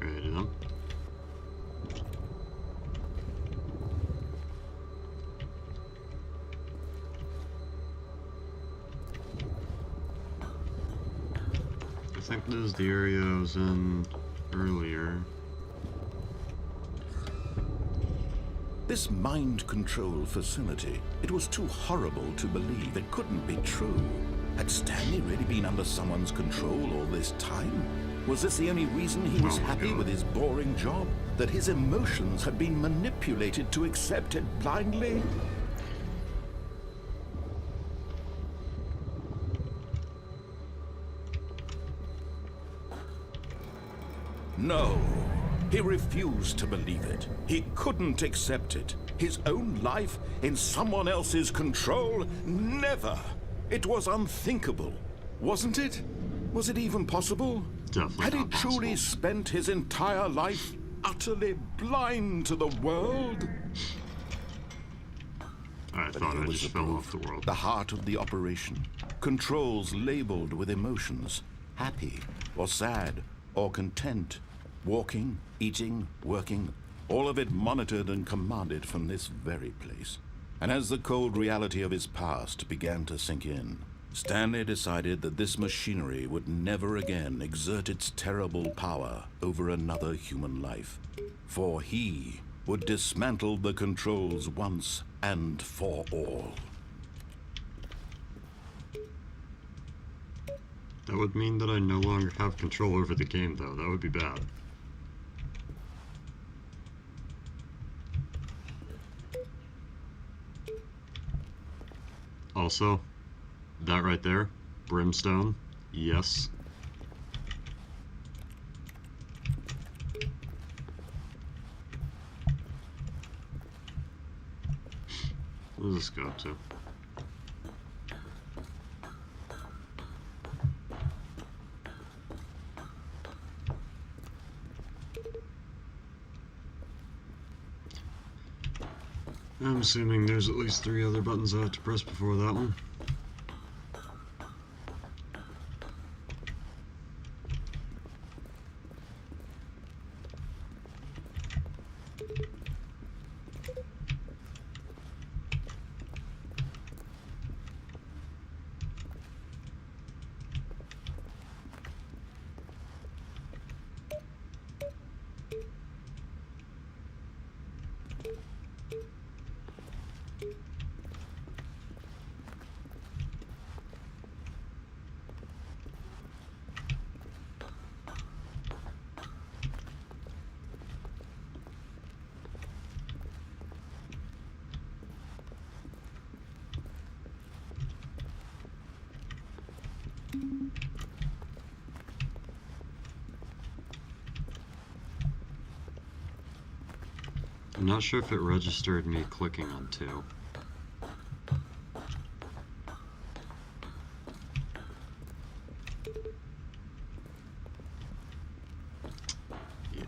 Right on. I think this is the area I was in earlier. This mind control facility, it was too horrible to believe. It couldn't be true. Had Stanley really been under someone's control all this time? Was this the only reason he was happy with his boring job? That his emotions had been manipulated to accept it blindly? No. He refused to believe it. He couldn't accept it. His own life in someone else's control? Never! It was unthinkable. Wasn't it? Was it even possible? Definitely Had he not possible. truly spent his entire life utterly blind to the world? I thought I just fell off the world. The heart of the operation. Controls labeled with emotions. Happy or sad or content. Walking, eating, working. All of it monitored and commanded from this very place. And as the cold reality of his past began to sink in, Stanley decided that this machinery would never again exert its terrible power over another human life. For he would dismantle the controls once and for all. That would mean that I no longer have control over the game, though. That would be bad. Also, that right there, brimstone, yes. What does this go up to? I'm assuming there's at least 3 other buttons I have to press before that one. I'm not sure if it registered me clicking on 2. Yeah.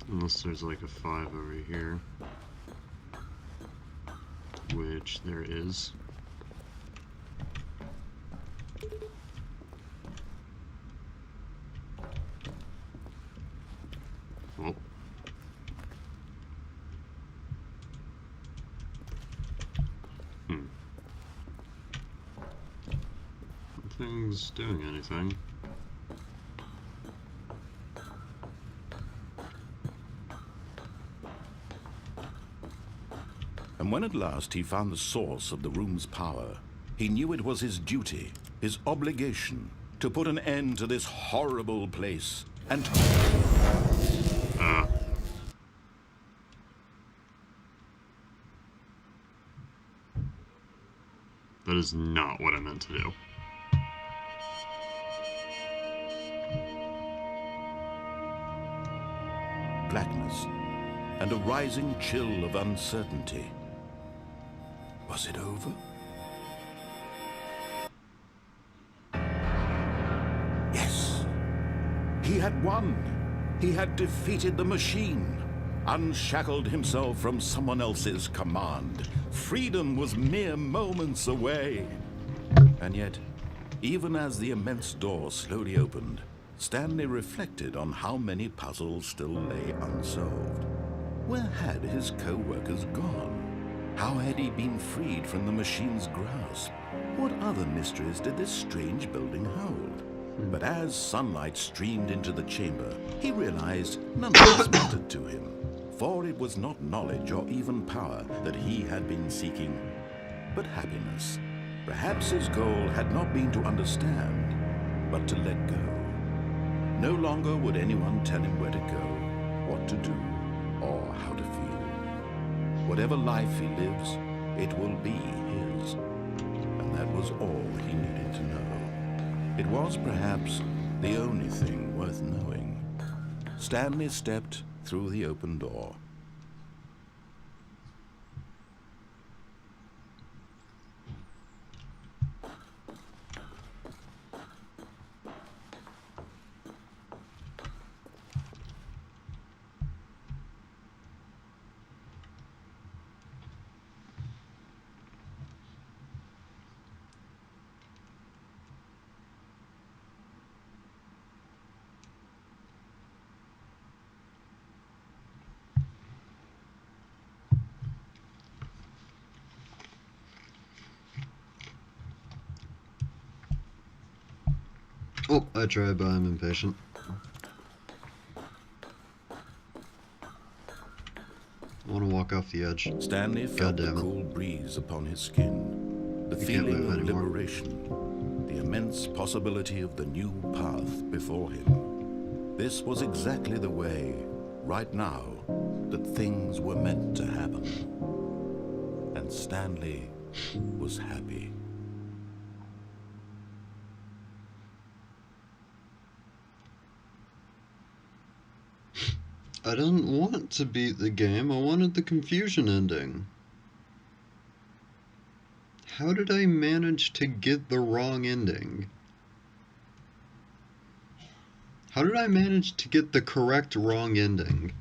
Unless there's like a 5 over here. Which there is. Well. Nothing's doing anything. And when at last he found the source of the room's power, he knew it was his duty, his obligation, to put an end to this horrible place and that is not what I meant to do. blackness and a rising chill of uncertainty. Was it over? Yes. He had won. He had defeated the machine, unshackled himself from someone else's command. Freedom was mere moments away. And yet, even as the immense door slowly opened, Stanley reflected on how many puzzles still lay unsolved. Where had his co-workers gone? How had he been freed from the machine's grasp? What other mysteries did this strange building hold? But as sunlight streamed into the chamber, he realized none of this mattered to him. For it was not knowledge or even power that he had been seeking, but happiness. Perhaps his goal had not been to understand, but to let go. No longer would anyone tell him where to go, what to do, or how to feel. Whatever life he lives, it will be his. And that was all he needed to know. It was perhaps the only thing worth knowing. Stanley stepped through the open door. Oh, I tried, but I'm impatient. I want to walk off the edge. Stanley felt the cool breeze upon his skin, the feeling of liberation, the immense possibility of the new path before him. This was exactly the way, right now, that things were meant to happen. And Stanley was happy. I didn't want to beat the game, I wanted the confusion ending. How did I manage to get the wrong ending? How did I manage to get the correct wrong ending?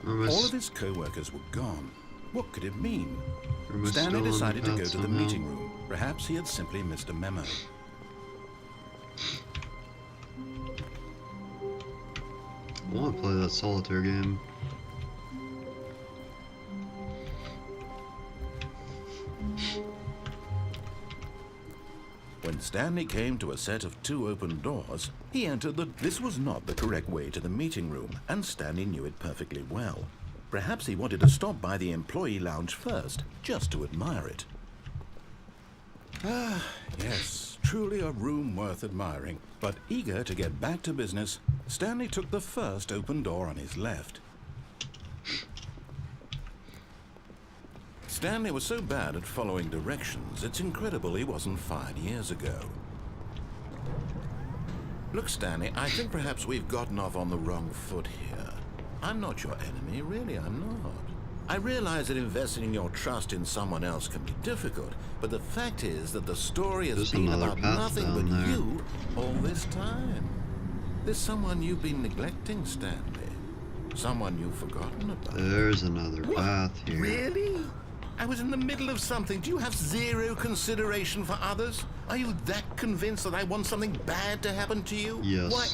All of his co-workers were gone. What could it mean? Stanley decided to go to the meeting room. Perhaps he had simply missed a memo. I want to play that solitaire game. When Stanley came to a set of 2 open doors, he entered this was not the correct way to the meeting room, and Stanley knew it perfectly well. Perhaps he wanted to stop by the employee lounge first, just to admire it. Ah, yes, truly a room worth admiring. But eager to get back to business, Stanley took the first open door on his left. Stanley was so bad at following directions, it's incredible he wasn't fired years ago. Look, Stanley, I think perhaps we've gotten off on the wrong foot here. I'm not your enemy, really, I'm not. I realize that investing your trust in someone else can be difficult, but the fact is that the story has been about nothing but you all this time. There's someone you've been neglecting, Stanley. Someone you've forgotten about. There's another path here. Really? I was in the middle of something. Do you have zero consideration for others? Are you that convinced that I want something bad to happen to you? Yes. Why,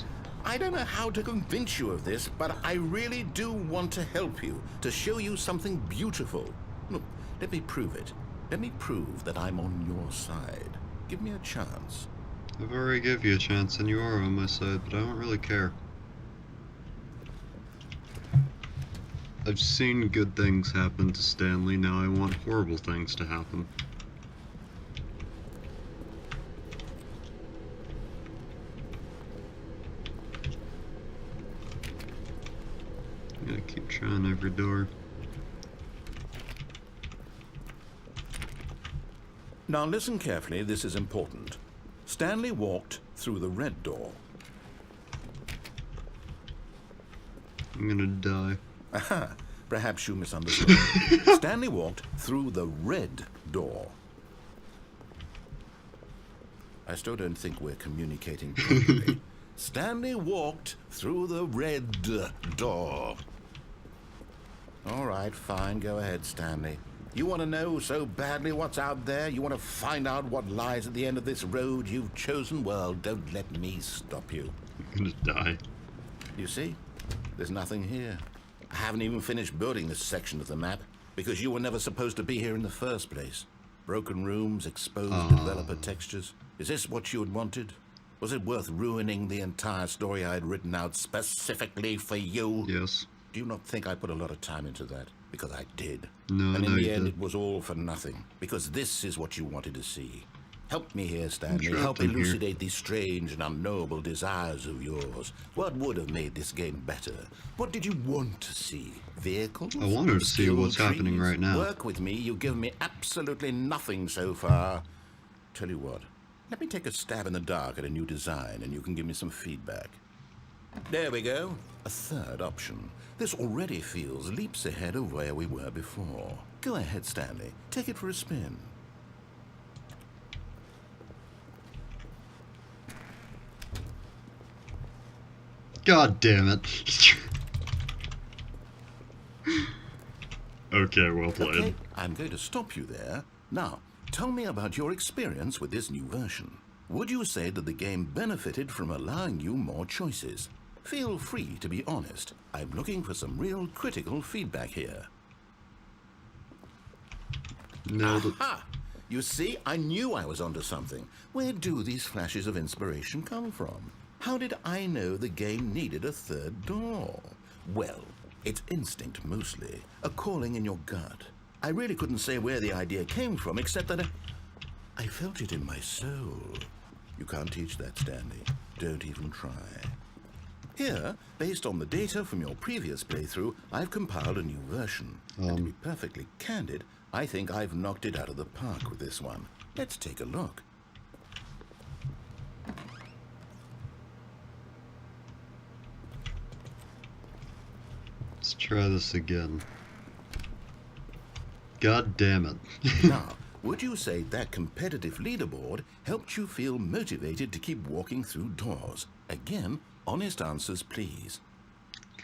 I don't know how to convince you of this, but I really do want to help you, to show you something beautiful. Look, let me prove it. Let me prove that I'm on your side. Give me a chance. I've already gave you a chance and you are on my side, but I don't really care. I've seen good things happen to Stanley, now I want horrible things to happen. I'm gonna keep trying every door. Now listen carefully, this is important. Stanley walked through the red door. I'm gonna die. Aha, perhaps you misunderstood. Stanley walked through the red door. I still don't think we're communicating properly. Stanley walked through the red door. All right, fine. Go ahead, Stanley. You want to know so badly what's out there? You want to find out what lies at the end of this road you've chosen? Well, don't let me stop you. I'm gonna die. You see? There's nothing here. I haven't even finished building this section of the map because you were never supposed to be here in the first place. Broken rooms, exposed developer textures. Is this what you had wanted? Was it worth ruining the entire story I had written out specifically for you? Yes. Do you not think I put a lot of time into that? Because I did. No, and in no, the you end, did. it was all for nothing. Because this is what you wanted to see. Help me here, Stanley. trapped Help in here. elucidate these strange and unknowable desires of yours. What would have made this game better? What did you want to see? Vehicles? I wanted to see Skill what's happening trees? right now. Work with me. You've given me absolutely nothing so far. Tell you what. Let me take a stab in the dark at a new design, and you can give me some feedback. There we go. A third option. This already feels leaps ahead of where we were before. Go ahead, Stanley. Take it for a spin. God damn it. Okay, well played. Okay, I'm going to stop you there. Now, tell me about your experience with this new version. Would you say that the game benefited from allowing you more choices? Feel free to be honest. I'm looking for some real critical feedback here. Nailed it. Aha! You see, I knew I was onto something. Where do these flashes of inspiration come from? How did I know the game needed a third door? Well, it's instinct mostly, a calling in your gut. I really couldn't say where the idea came from, except that I felt it in my soul. You can't teach that, Stanley. Don't even try. Here, based on the data from your previous playthrough, I've compiled a new version. And to be perfectly candid, I think I've knocked it out of the park with this one. Let's take a look. Let's try this again. God damn it. Now, would you say that competitive leaderboard helped you feel motivated to keep walking through doors? Again, honest answers, please.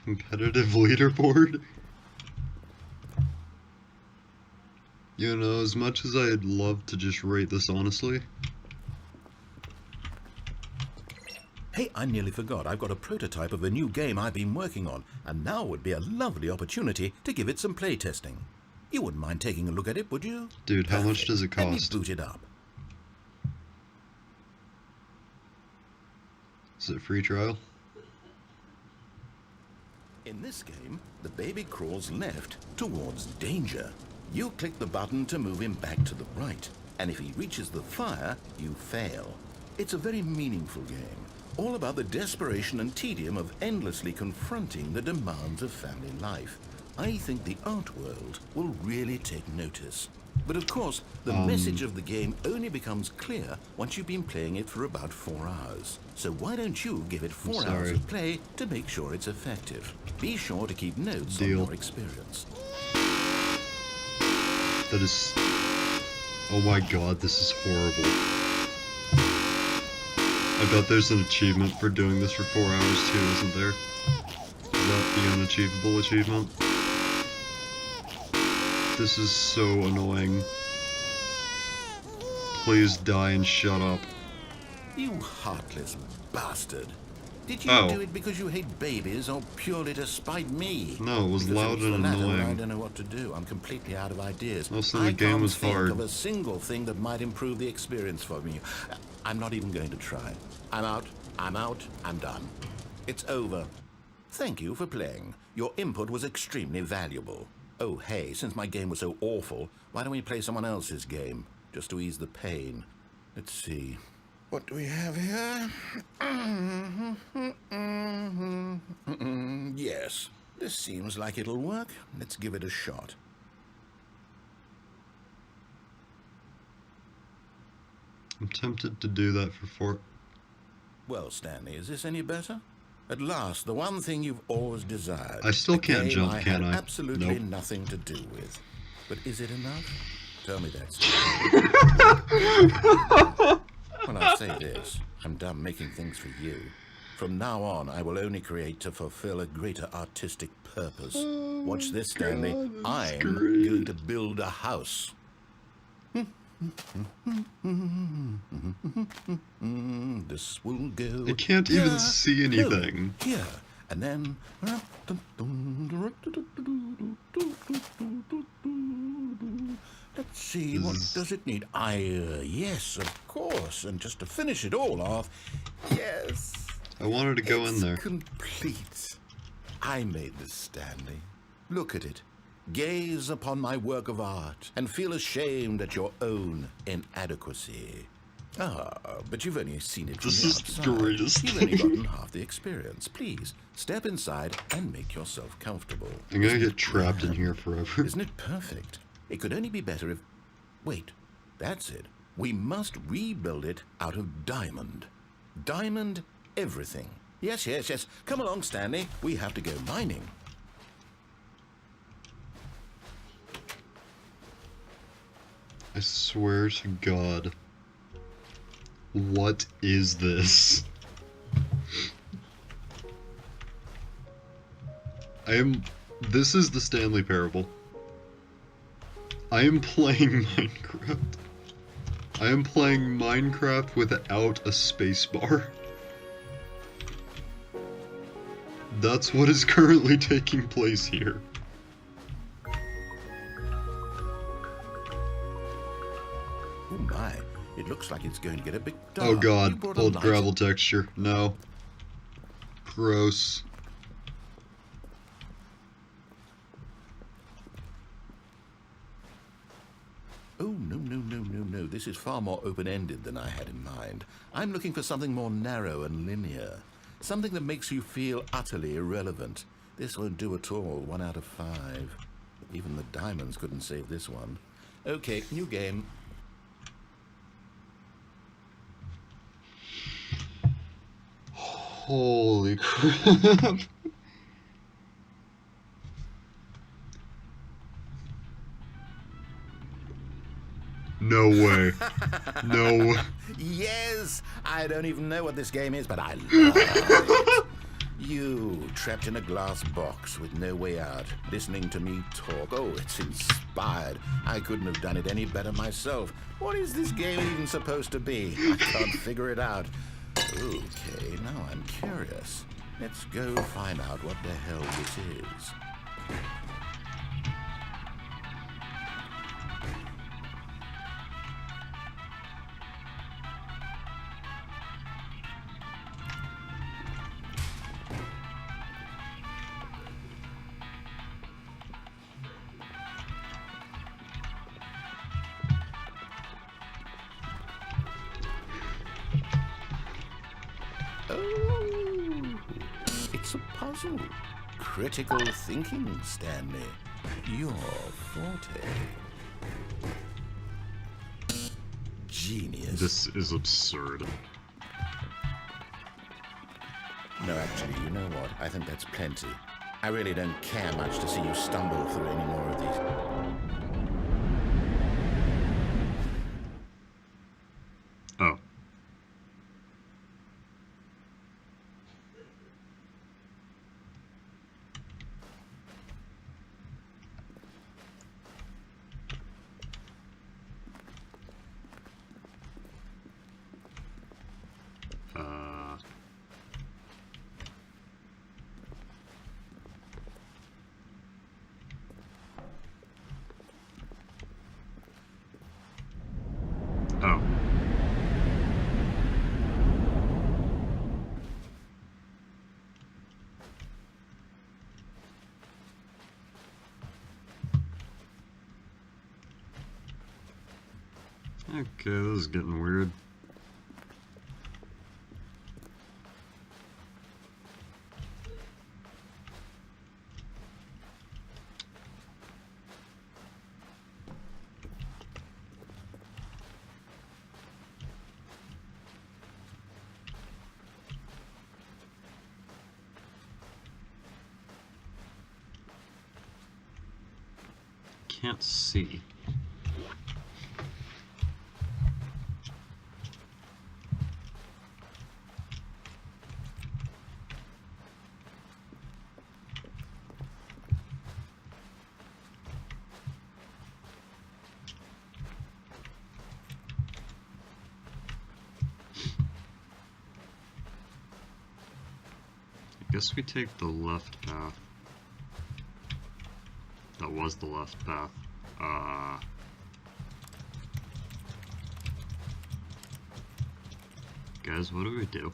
Competitive leaderboard? You know, as much as I'd love to just rate this honestly, Hey, I nearly forgot. I've got a prototype of a new game I've been working on, and now would be a lovely opportunity to give it some playtesting. You wouldn't mind taking a look at it, would you? dude, how much Perfect. does it Let me cost? boot it up. Is it free trial? In this game, the baby crawls left towards danger. You click the button to move him back to the right, and if he reaches the fire, you fail. It's a very meaningful game, all about the desperation and tedium of endlessly confronting the demands of family life. I think the art world will really take notice. But of course, the message of the game only becomes clear once you've been playing it for about 4 hours. So why don't you give it 4 hours sorry. of play to make sure it's effective? Be sure to keep notes on Deal. your experience. That is... Oh my god, this is horrible. I bet there's an achievement for doing this for 4 hours too, isn't there? Is that the unachievable achievement? This is so annoying. Please die and shut up. You heartless bastard. Did you Oh. do it because you hate babies or purely to spite me? No, it was Because loud if it's and the latter, I annoying. don't know what to do. I'm completely out of ideas. Also, the I game can't was think hard. of a single thing that might improve the experience for me. I'm not even going to try. I'm out. I'm done. It's over. Thank you for playing. Your input was extremely valuable. Oh, hey, since my game was so awful, why don't we play someone else's game? Just to ease the pain. Let's see. What do we have here? Yes, this seems like it'll work. Let's give it a shot. I'm tempted to do that for 4... Well, Stanley, is this any better? At last, the one thing you've always desired. I still A can't game jump, I can had I? absolutely Nope. nothing to do with. But is it enough? Tell me that, Stanley. When I say this, I'm done making things for you. From now on, I will only create to fulfill a greater artistic purpose. Watch this, Stanley. God, this is I'm great. going to build a house. This will go. I can't even here, see anything. no, here, and then. Let's see, what does it need? Yes, of course. And just to finish it all off, yes. I wanted to go in there. Complete. I made this, Stanley. Look at it. Gaze upon my work of art and feel ashamed at your own inadequacy. Ah, but you've only seen it from This the is outside. the greatest You've only thing. gotten half the experience. Please, step inside and make yourself comfortable. I'm gonna get trapped in here forever. Isn't it perfect? It could only be better if... Wait, that's it. We must rebuild it out of diamond. Diamond everything. Yes, yes, yes. Come along, Stanley. We have to go mining. I swear to God. What is this? This is the Stanley Parable. I am playing Minecraft. I am playing Minecraft without a spacebar. That's what is currently taking place here. Oh my, it looks like it's going to get a bit dark. Oh You God, brought a old light? gravel texture. No. Gross. Oh, no, no, no, no, no. This is far more open-ended than I had in mind. I'm looking for something more narrow and linear. Something that makes you feel utterly irrelevant. This won't do at all. 1 out of 5. Even the diamonds couldn't save this one. Okay, new game. Holy crap. No way. No way. Yes! I don't even know what this game is, but I love it. You, trapped in a glass box with no way out, listening to me talk. Oh, it's inspired. I couldn't have done it any better myself. What is this game even supposed to be? I can't figure it out. Okay, now I'm curious. Let's go find out what the hell this is. Oh, it's a puzzle. Critical thinking, Stanley. Your forte. Genius. This is absurd. No, actually, you know what? I think that's plenty. I really don't care much to see you stumble through any more of these. Oh. Oh. Okay, this is getting weird. Can't see. guess we take the left path. That was the left path. Guys, what do we do?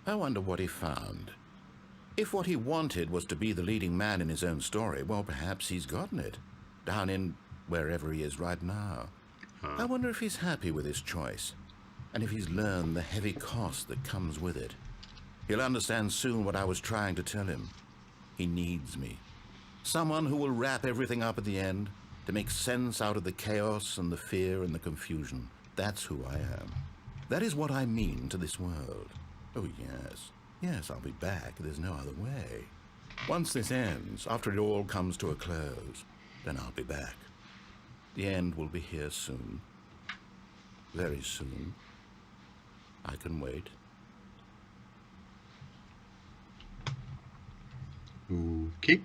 I wonder what he found. If what he wanted was to be the leading man in his own story, well, perhaps he's gotten it. Down in wherever he is right now. I wonder if he's happy with his choice, and if he's learned the heavy cost that comes with it. He'll understand soon what I was trying to tell him. He needs me. Someone who will wrap everything up at the end, to make sense out of the chaos and the fear and the confusion. That's who I am. That is what I mean to this world. Oh, yes. Yes, I'll be back. There's no other way. Once this ends, after it all comes to a close, then I'll be back. The end will be here soon. Very soon. I can wait. Okay.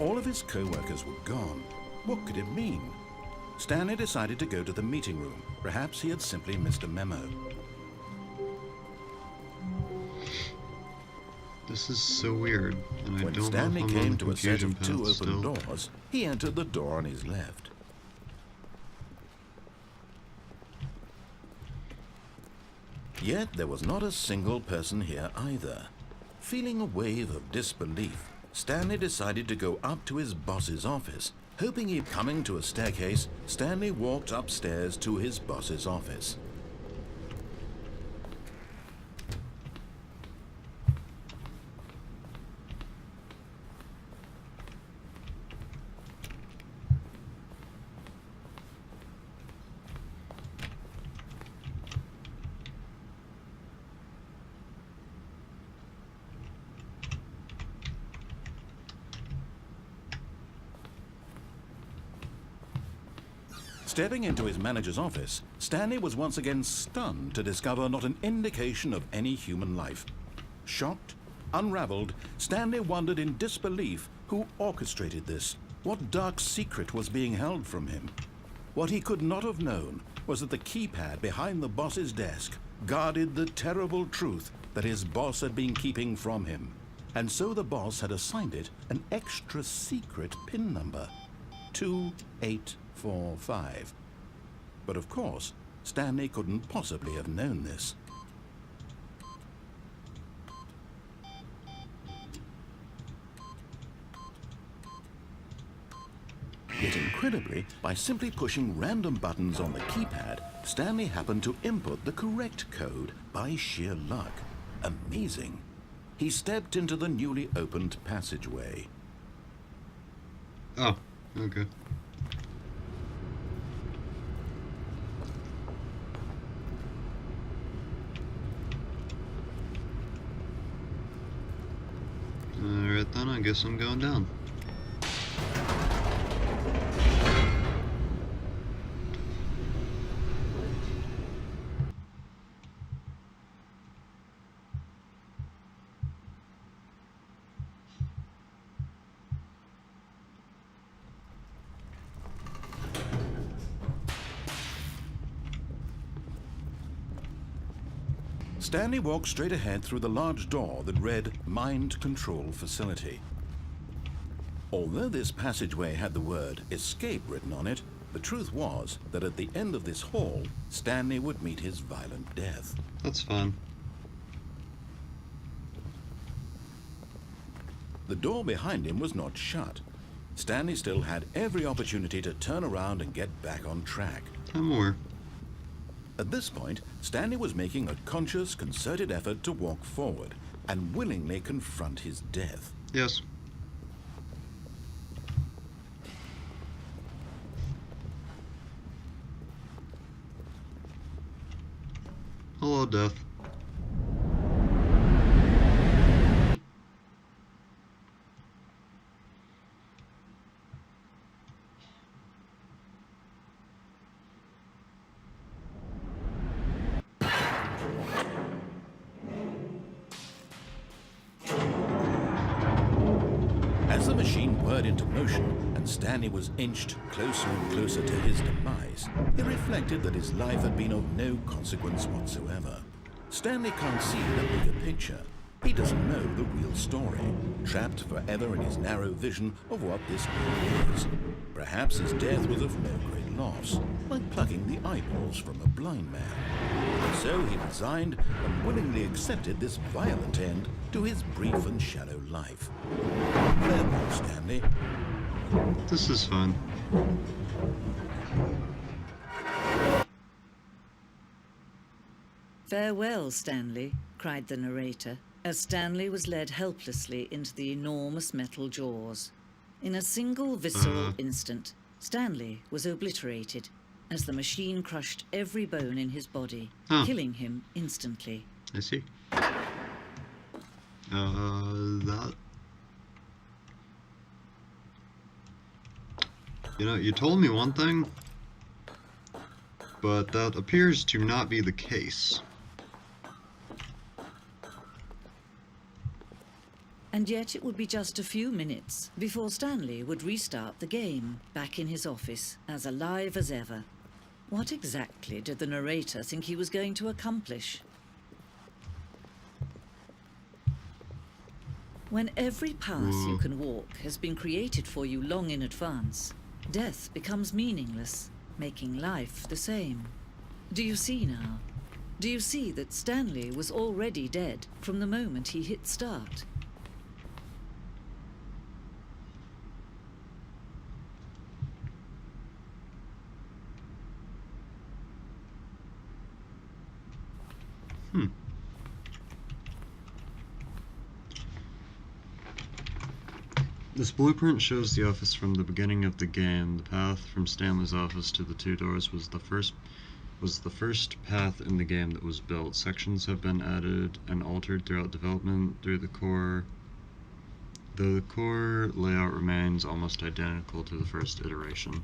All of his co-workers were gone. What could it mean? Stanley decided to go to the meeting room. Perhaps he had simply missed a memo. This is so weird, and I When don't Stanley know if I'm on came the to a set confusion of two path open still. doors, he entered the door on his left. Yet there was not a single person here either. Feeling a wave of disbelief, Stanley decided to go up to his boss's office. Hoping he'd coming to a staircase, Stanley walked upstairs to his boss's office. Stepping into his manager's office, Stanley was once again stunned to discover not an indication of any human life. Shocked, unraveled, Stanley wondered in disbelief who orchestrated this. What dark secret was being held from him? What he could not have known was that the keypad behind the boss's desk guarded the terrible truth that his boss had been keeping from him. And so the boss had assigned it an extra secret PIN number, 2845. But of course, Stanley couldn't possibly have known this. Yet incredibly, by simply pushing random buttons on the keypad, Stanley happened to input the correct code by sheer luck. Amazing. He stepped into the newly opened passageway. Oh, okay. Alright then, I guess I'm going down. Stanley walked straight ahead through the large door that read Mind Control Facility. Although this passageway had the word escape written on it, The truth was that at the end of this hall, Stanley would meet his violent death. That's fun. The door behind him was not shut. Stanley still had every opportunity to turn around and get back on track. 10 more. At this point, Stanley was making a conscious, concerted effort to walk forward and willingly confront his death. Yes. Hello, Death. As the machine whirred into motion and Stanley was inched closer and closer to his demise, he reflected that his life had been of no consequence whatsoever. Stanley can't see the bigger picture. He doesn't know the real story, trapped forever in his narrow vision of what this world is. Perhaps his death was of no great loss, like plucking the eyeballs from a blind man. And so he resigned and willingly accepted this violent end to his brief and shallow life. Farewell, Stanley. This is fun. "Farewell, Stanley," cried the narrator, as Stanley was led helplessly into the enormous metal jaws. In a single visceral instant, Stanley was obliterated, as the machine crushed every bone in his body, killing him instantly. I see. That... You know, you told me one thing, but that appears to not be the case. And yet it would be just a few minutes before Stanley would restart the game, back in his office, as alive as ever. What exactly did the narrator think he was going to accomplish? When every path you can walk has been created for you long in advance, death becomes meaningless, making life the same. Do you see now? Do you see that Stanley was already dead from the moment he hit start? This blueprint shows the office from the beginning of the game. The path from Stanley's office to the two doors was the first path in the game that was built. Sections have been added and altered throughout development through the core. Though the core layout remains almost identical to the first iteration.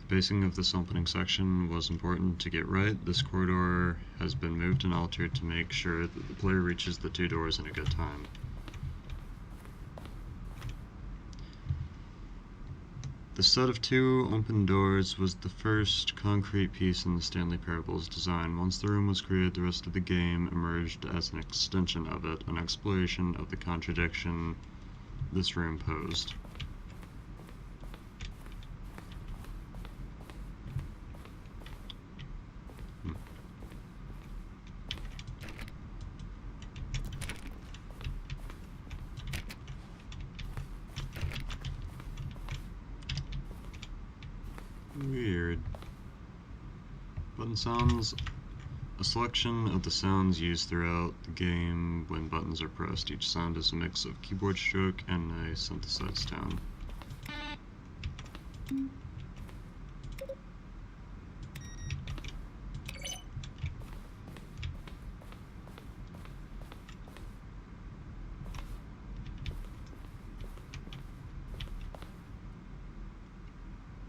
The basing of this opening section was important to get right. This corridor has been moved and altered to make sure that the player reaches the two doors in a good time. The set of two open doors was the first concrete piece in the Stanley Parable's design. Once the room was created, the rest of the game emerged as an extension of it, an exploration of the contradiction this room posed. Weird. Button sounds. A selection of the sounds used throughout the game when buttons are pressed. Each sound is a mix of keyboard stroke and a synthesized tone.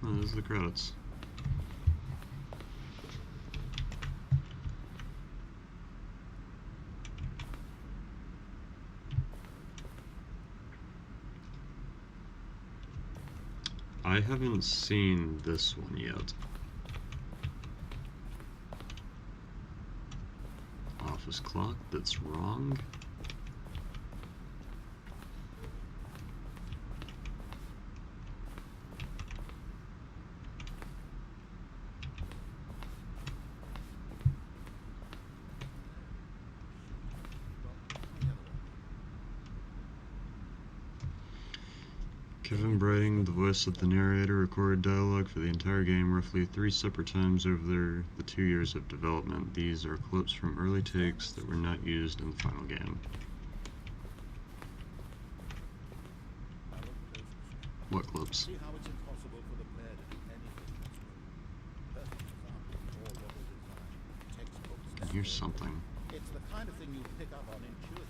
Oh, those are the credits. I haven't seen this one yet. Office clock that's wrong. Kevin Brighting, the voice of the narrator, recorded dialogue for the entire game roughly 3 separate times over the 2 years of development. These are clips from early takes that were not used in the final game. What clips? And here's something. It's the kind of thing you pick up on intuitively.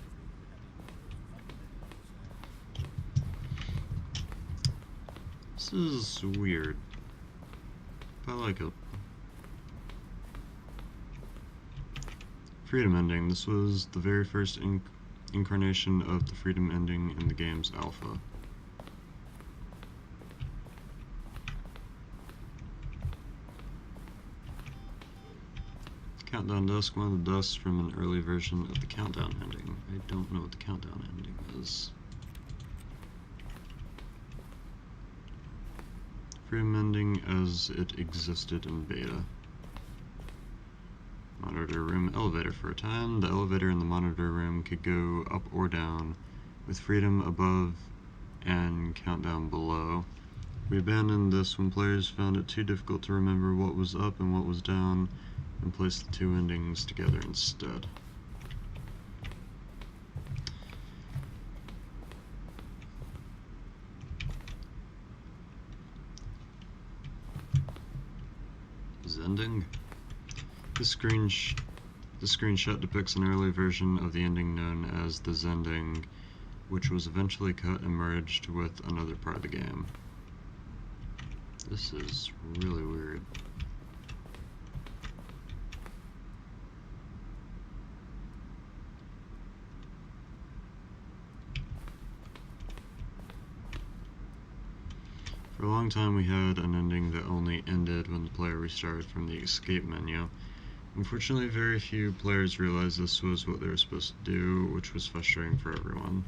This is weird, but I like it. Freedom ending. This was the very first incarnation of the freedom ending in the game's alpha. Countdown Dusk, one of the dusks from an early version of the Countdown ending. I don't know what the Countdown ending is. Freedom ending as it existed in beta. Monitor room elevator. For a time, the elevator in the monitor room could go up or down, with freedom above and countdown below. We abandoned this when players found it too difficult to remember what was up and what was down, and placed the two endings together instead. Ending. This screenshot depicts an early version of the ending known as the Zending, which was eventually cut and merged with another part of the game. This is really weird. For a long time we had an ending that only ended when the player restarted from the escape menu. Unfortunately, very few players realized this was what they were supposed to do, which was frustrating for everyone.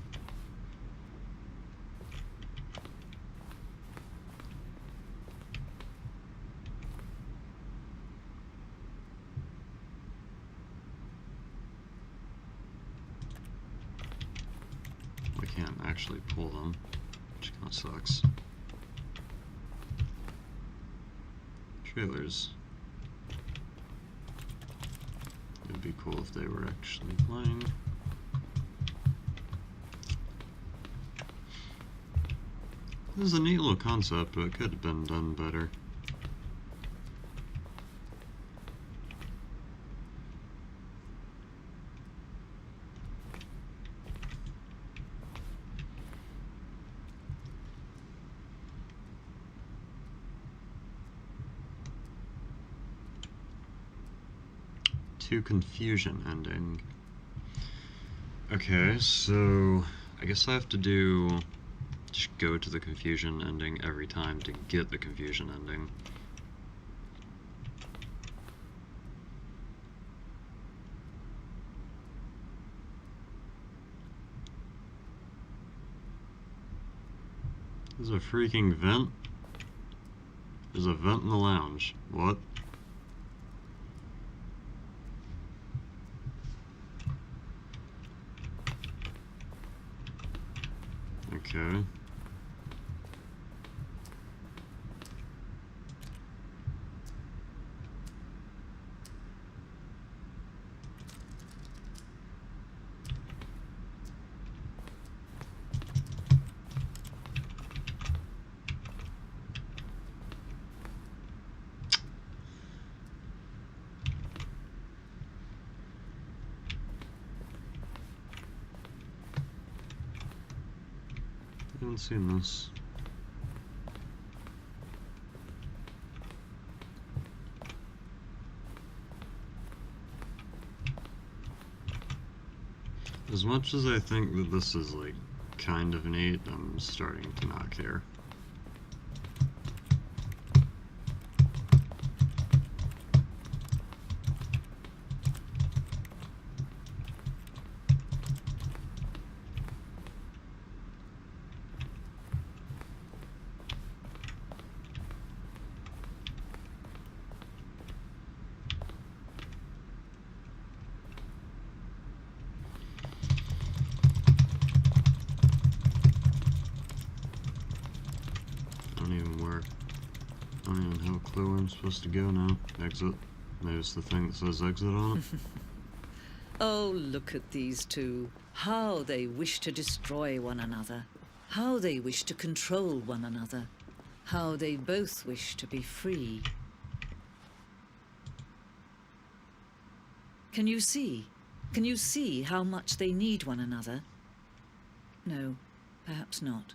I can't actually pull them, which kind of sucks. Trailers. It would be cool if they were actually playing. This is a neat little concept, but it could have been done better. To confusion ending. Okay, so I guess I have to just go to the confusion ending every time to get the confusion ending. There's a freaking vent. There's a vent in the lounge. What? Okay. I haven't seen this. As much as I think that this is like kind of neat, I'm starting to not care. I don't even have a clue where I'm supposed to go now. Exit. Maybe it's the thing that says exit on it. Oh, look at these two. How they wish to destroy one another. How they wish to control one another. How they both wish to be free. Can you see? Can you see how much they need one another? No, perhaps not.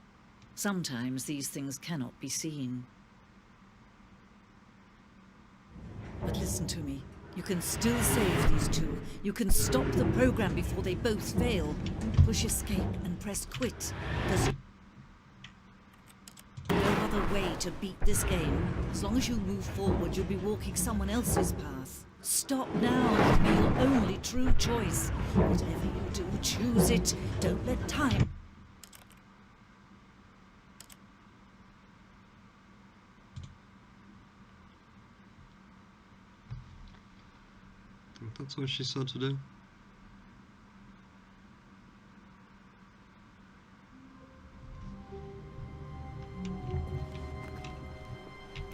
Sometimes these things cannot be seen. But listen to me. You can still save these two. You can stop the program before they both fail. Push escape and press quit. There's no other way to beat this game. As long as you move forward, you'll be walking someone else's path. Stop now and be your only true choice. Whatever you do, choose it. Don't let time... I think that's what she said to do.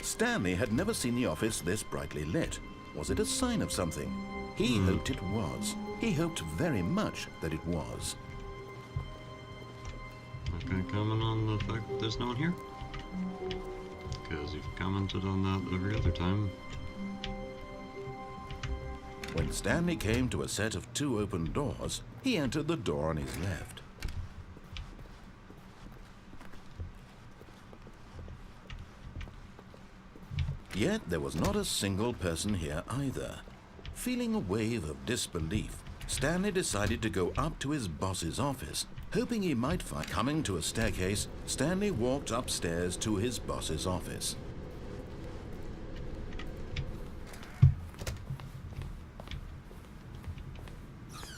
Stanley had never seen the office this brightly lit. Was it a sign of something? He hoped it was. He hoped very much that it was. Not gonna comment on the fact that there's no one here? Because you've commented on that every other time. When Stanley came to a set of two open doors, he entered the door on his left. Yet there was not a single person here either. Feeling a wave of disbelief, Stanley decided to go up to his boss's office, hoping he might find... Coming to a staircase, Stanley walked upstairs to his boss's office.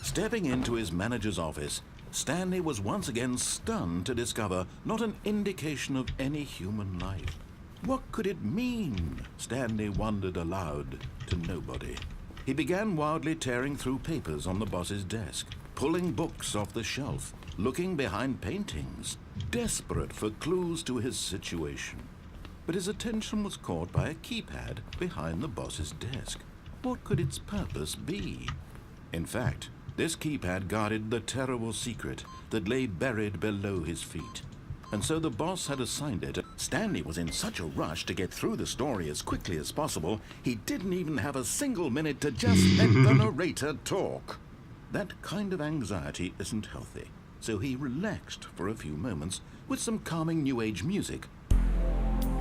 Stepping into his manager's office, Stanley was once again stunned to discover not an indication of any human life. What could it mean? Stanley wondered aloud to nobody. He began wildly tearing through papers on the boss's desk, pulling books off the shelf, looking behind paintings, desperate for clues to his situation. But his attention was caught by a keypad behind the boss's desk. What could its purpose be? In fact, this keypad guarded the terrible secret that lay buried below his feet. And so the boss had assigned it. Stanley was in such a rush to get through the story as quickly as possible, he didn't even have a single minute to just let the narrator talk. That kind of anxiety isn't healthy, so he relaxed for a few moments with some calming New Age music.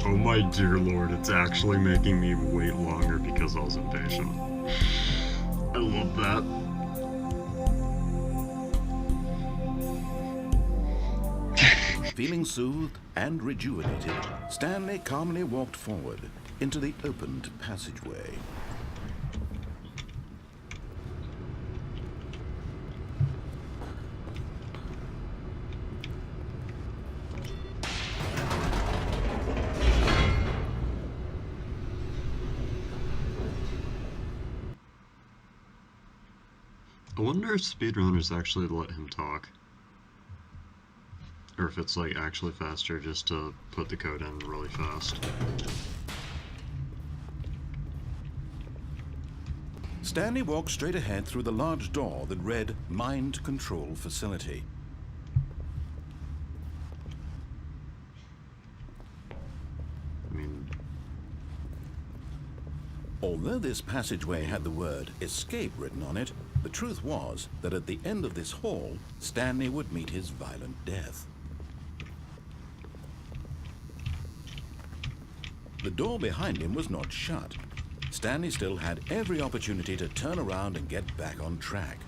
Oh my dear lord, it's actually making me wait longer because I was impatient. I love that. Feeling soothed and rejuvenated, Stanley calmly walked forward into the opened passageway. I wonder if speedrunners actually let him talk. Or if it's like actually faster just to put the code in really fast. Stanley walked straight ahead through the large door that read Mind Control Facility. I mean... Although this passageway had the word Escape written on it, the truth was that at the end of this hall, Stanley would meet his violent death. The door behind him was not shut. Stanley still had every opportunity to turn around and get back on track.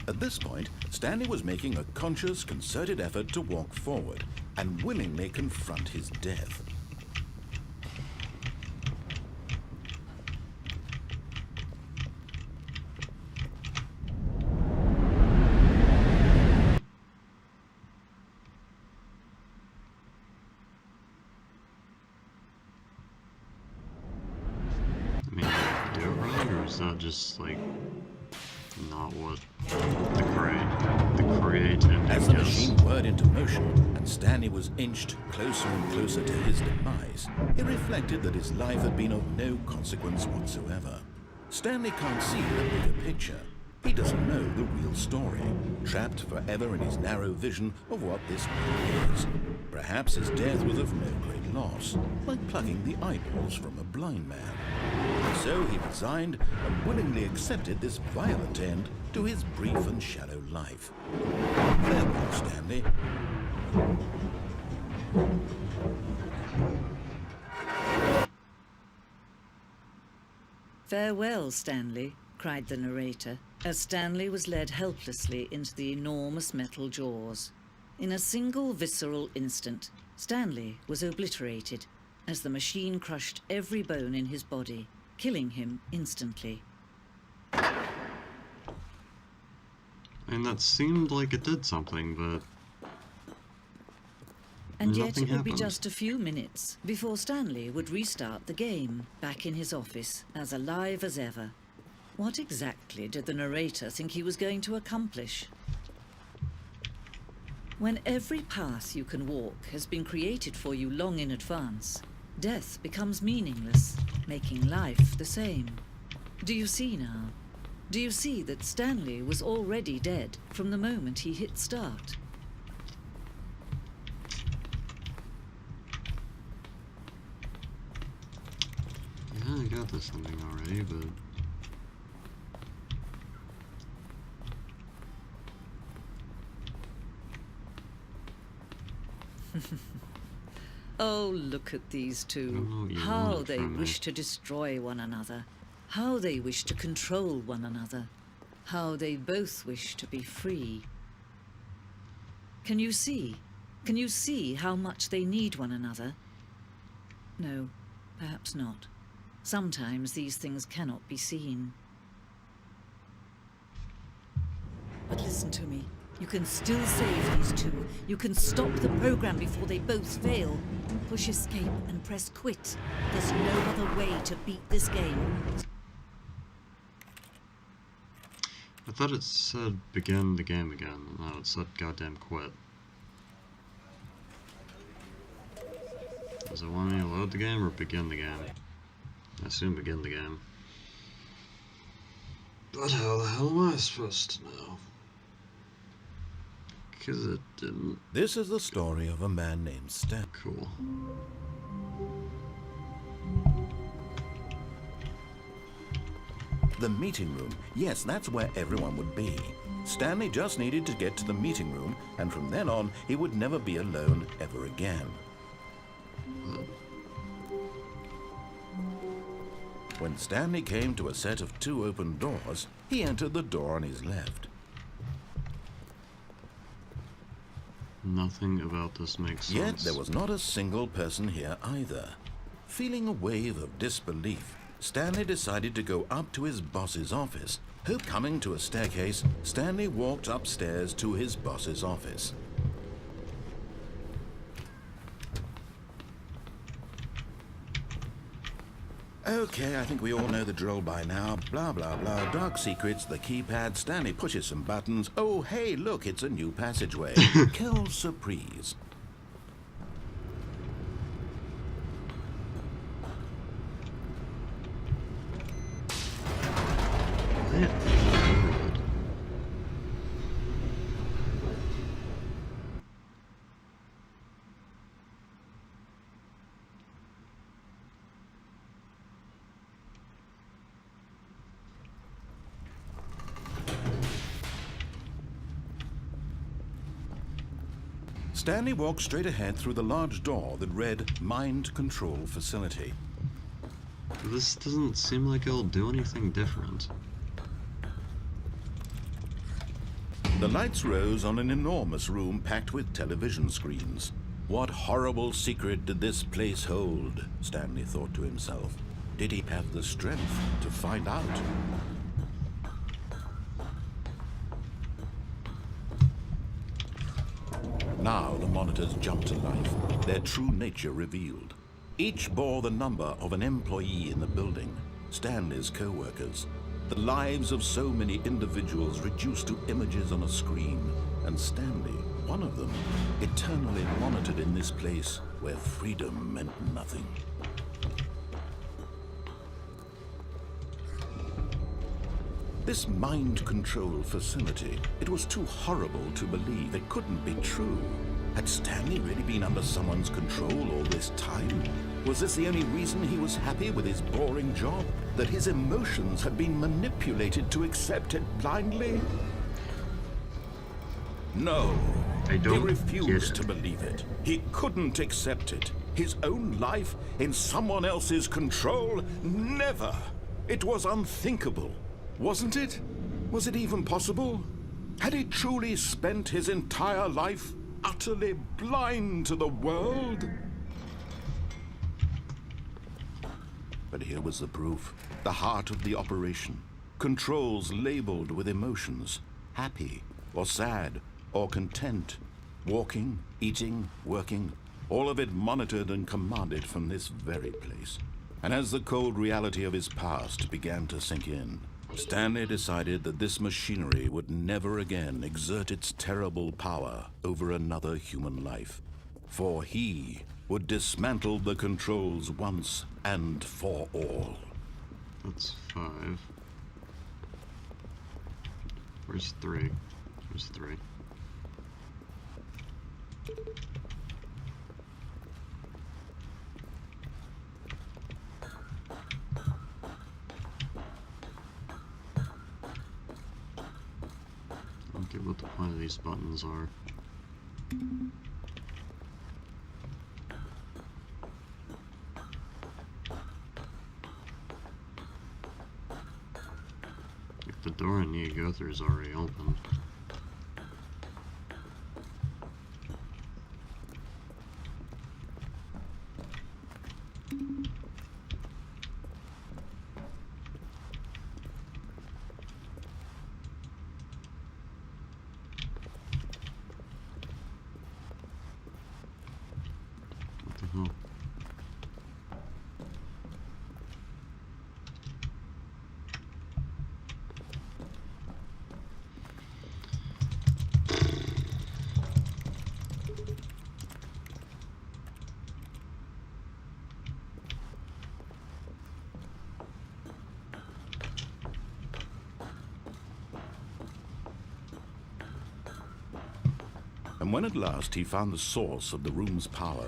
At this point, Stanley was making a conscious, concerted effort to walk forward and willingly confront his death. Is that just like not what the create ending As the is? machine whirred spurred into motion and Stanley was inched closer and closer to his demise, he reflected that his life had been of no consequence whatsoever. Stanley can't see the bigger picture. He doesn't know the real story, trapped forever in his narrow vision of what this world is. Perhaps his death was of no great loss, like plucking the eyeballs from a blind man. So he resigned and willingly accepted this violent end to his brief and shallow life. Farewell, Stanley. "Farewell, Stanley," cried the narrator, as Stanley was led helplessly into the enormous metal jaws. In a single visceral instant, Stanley was obliterated as the machine crushed every bone in his body, killing him instantly. And that seemed like it did something, but And yet nothing it would be happened. just a few minutes before Stanley would restart the game, back in his office, as alive as ever. What exactly did the narrator think he was going to accomplish? When every path you can walk has been created for you long in advance, death becomes meaningless, making life the same. Do you see now? Do you see that Stanley was already dead from the moment he hit start? yeah, I got this ending already, but Oh, look at these I don't know two. what you How wanted they from me. wish to destroy one another. How they wish to control one another. How they both wish to be free. Can you see? Can you see how much they need one another? No, perhaps not. Sometimes these things cannot be seen. But listen to me. You can still save these two. You can stop the program before they both fail. Push escape and press quit. There's no other way to beat this game. I thought it said begin the game again. No, it said goddamn quit. Does it want me to load the game or begin the game? I assume begin the game. But how the hell am I supposed to know? Because it didn't. This is the story of a man named Stanley. Cool. The meeting room. Yes, that's where everyone would be. Stanley just needed to get to the meeting room, and from then on, he would never be alone ever again. When Stanley came to a set of two open doors, he entered the door on his left. Nothing about this makes sense. Yet there was not a single person here either. Feeling a wave of disbelief, Stanley decided to go up to his boss's office. Coming to a staircase, Stanley walked upstairs to his boss's office. Okay, I think we all know the drill by now. Blah, blah, blah. Dark secrets, the keypad. Stanley pushes some buttons. Oh, hey, look, it's a new passageway. Quelle surprise. Stanley walked straight ahead through the large door that read Mind Control Facility. This doesn't seem like it'll do anything different. The lights rose on an enormous room packed with television screens. What horrible secret did this place hold? Stanley thought to himself. Did he have the strength to find out? Now the monitors jumped to life, their true nature revealed. Each bore the number of an employee in the building, Stanley's co-workers. The lives of so many individuals reduced to images on a screen, and Stanley one of them, eternally monitored in this place where freedom meant nothing. This mind control facility, it was too horrible to believe. It couldn't be true. Had Stanley really been under someone's control all this time? Was this the only reason he was happy with his boring job? That his emotions had been manipulated to accept it blindly? No. I don't He refused get to it. believe it. He couldn't accept it. His own life in someone else's control? Never. It was unthinkable. Wasn't it? Was it even possible? Had he truly spent his entire life utterly blind to the world? But here was the proof. The heart of the operation. Controls labeled with emotions. Happy, or sad, or content. Walking, eating, working. All of it monitored and commanded from this very place. And as the cold reality of his past began to sink in, Stanley decided that this machinery would never again exert its terrible power over another human life. For he would dismantle the controls once and for all. That's 5. Where's 3? Where's 3? I don't get what the point of these buttons are. Like the door I need to go through is already open. What the hell? And when at last he found the source of the room's power...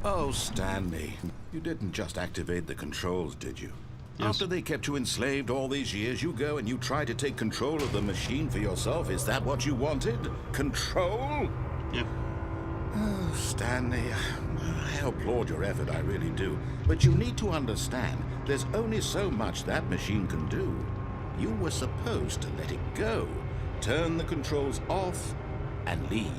Oh, Stanley, you didn't just activate the controls, did you? Yes. After they kept you enslaved all these years, you go and you try to take control of the machine for yourself. Is that what you wanted? Control? Yeah. Oh, Stanley, I applaud your effort, I really do. But you need to understand, there's only so much that machine can do. You were supposed to let it go, turn the controls off, and leave.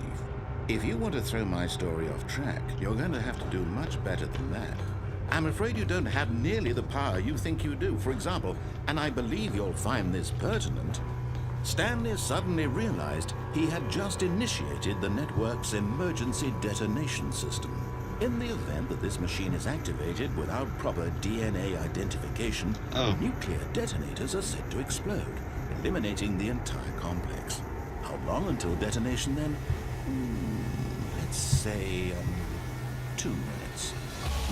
If you want to throw my story off track, you're going to have to do much better than that. I'm afraid you don't have nearly the power you think you do. For example, and I believe you'll find this pertinent, Stanley suddenly realized he had just initiated the network's emergency detonation system. In the event that this machine is activated without proper DNA identification, nuclear detonators are set to explode, eliminating the entire complex. How long until detonation then? Let's say 2 minutes.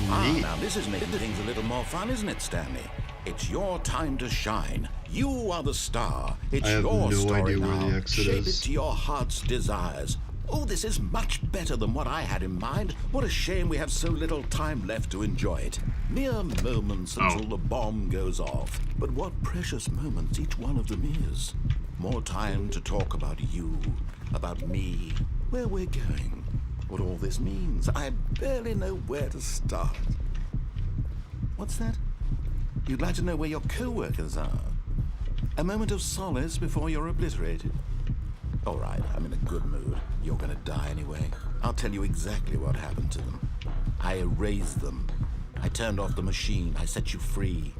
Neat. Now this is making things a little more fun, isn't it, Stanley? It's your time to shine. You are the star. It's I have your no story idea where now. the exit Shape is. it to your heart's desires. Oh, this is much better than what I had in mind. What a shame we have so little time left to enjoy it. Mere moments until the bomb goes off. But what precious moments each one of them is. More time to talk about you, about me, where we're going, what all this means. I barely know where to start. What's that? You'd like to know where your co-workers are? A moment of solace before you're obliterated? All right, I'm in a good mood. You're gonna die anyway. I'll tell you exactly what happened to them. I erased them. I turned off the machine. I set you free.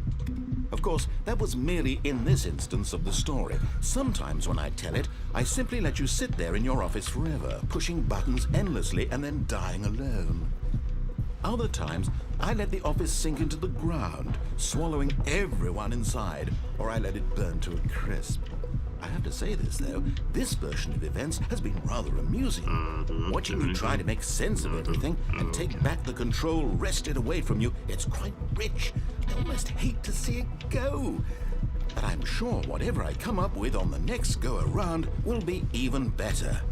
Of course, that was merely in this instance of the story. Sometimes when I tell it, I simply let you sit there in your office forever, pushing buttons endlessly and then dying alone. Other times, I let the office sink into the ground, swallowing everyone inside, or I let it burn to a crisp. I have to say this, though, this version of events has been rather amusing. Watching you try to make sense of everything and take back the control wrested away from you, it's quite rich. I almost hate to see it go. But I'm sure whatever I come up with on the next go-around will be even better.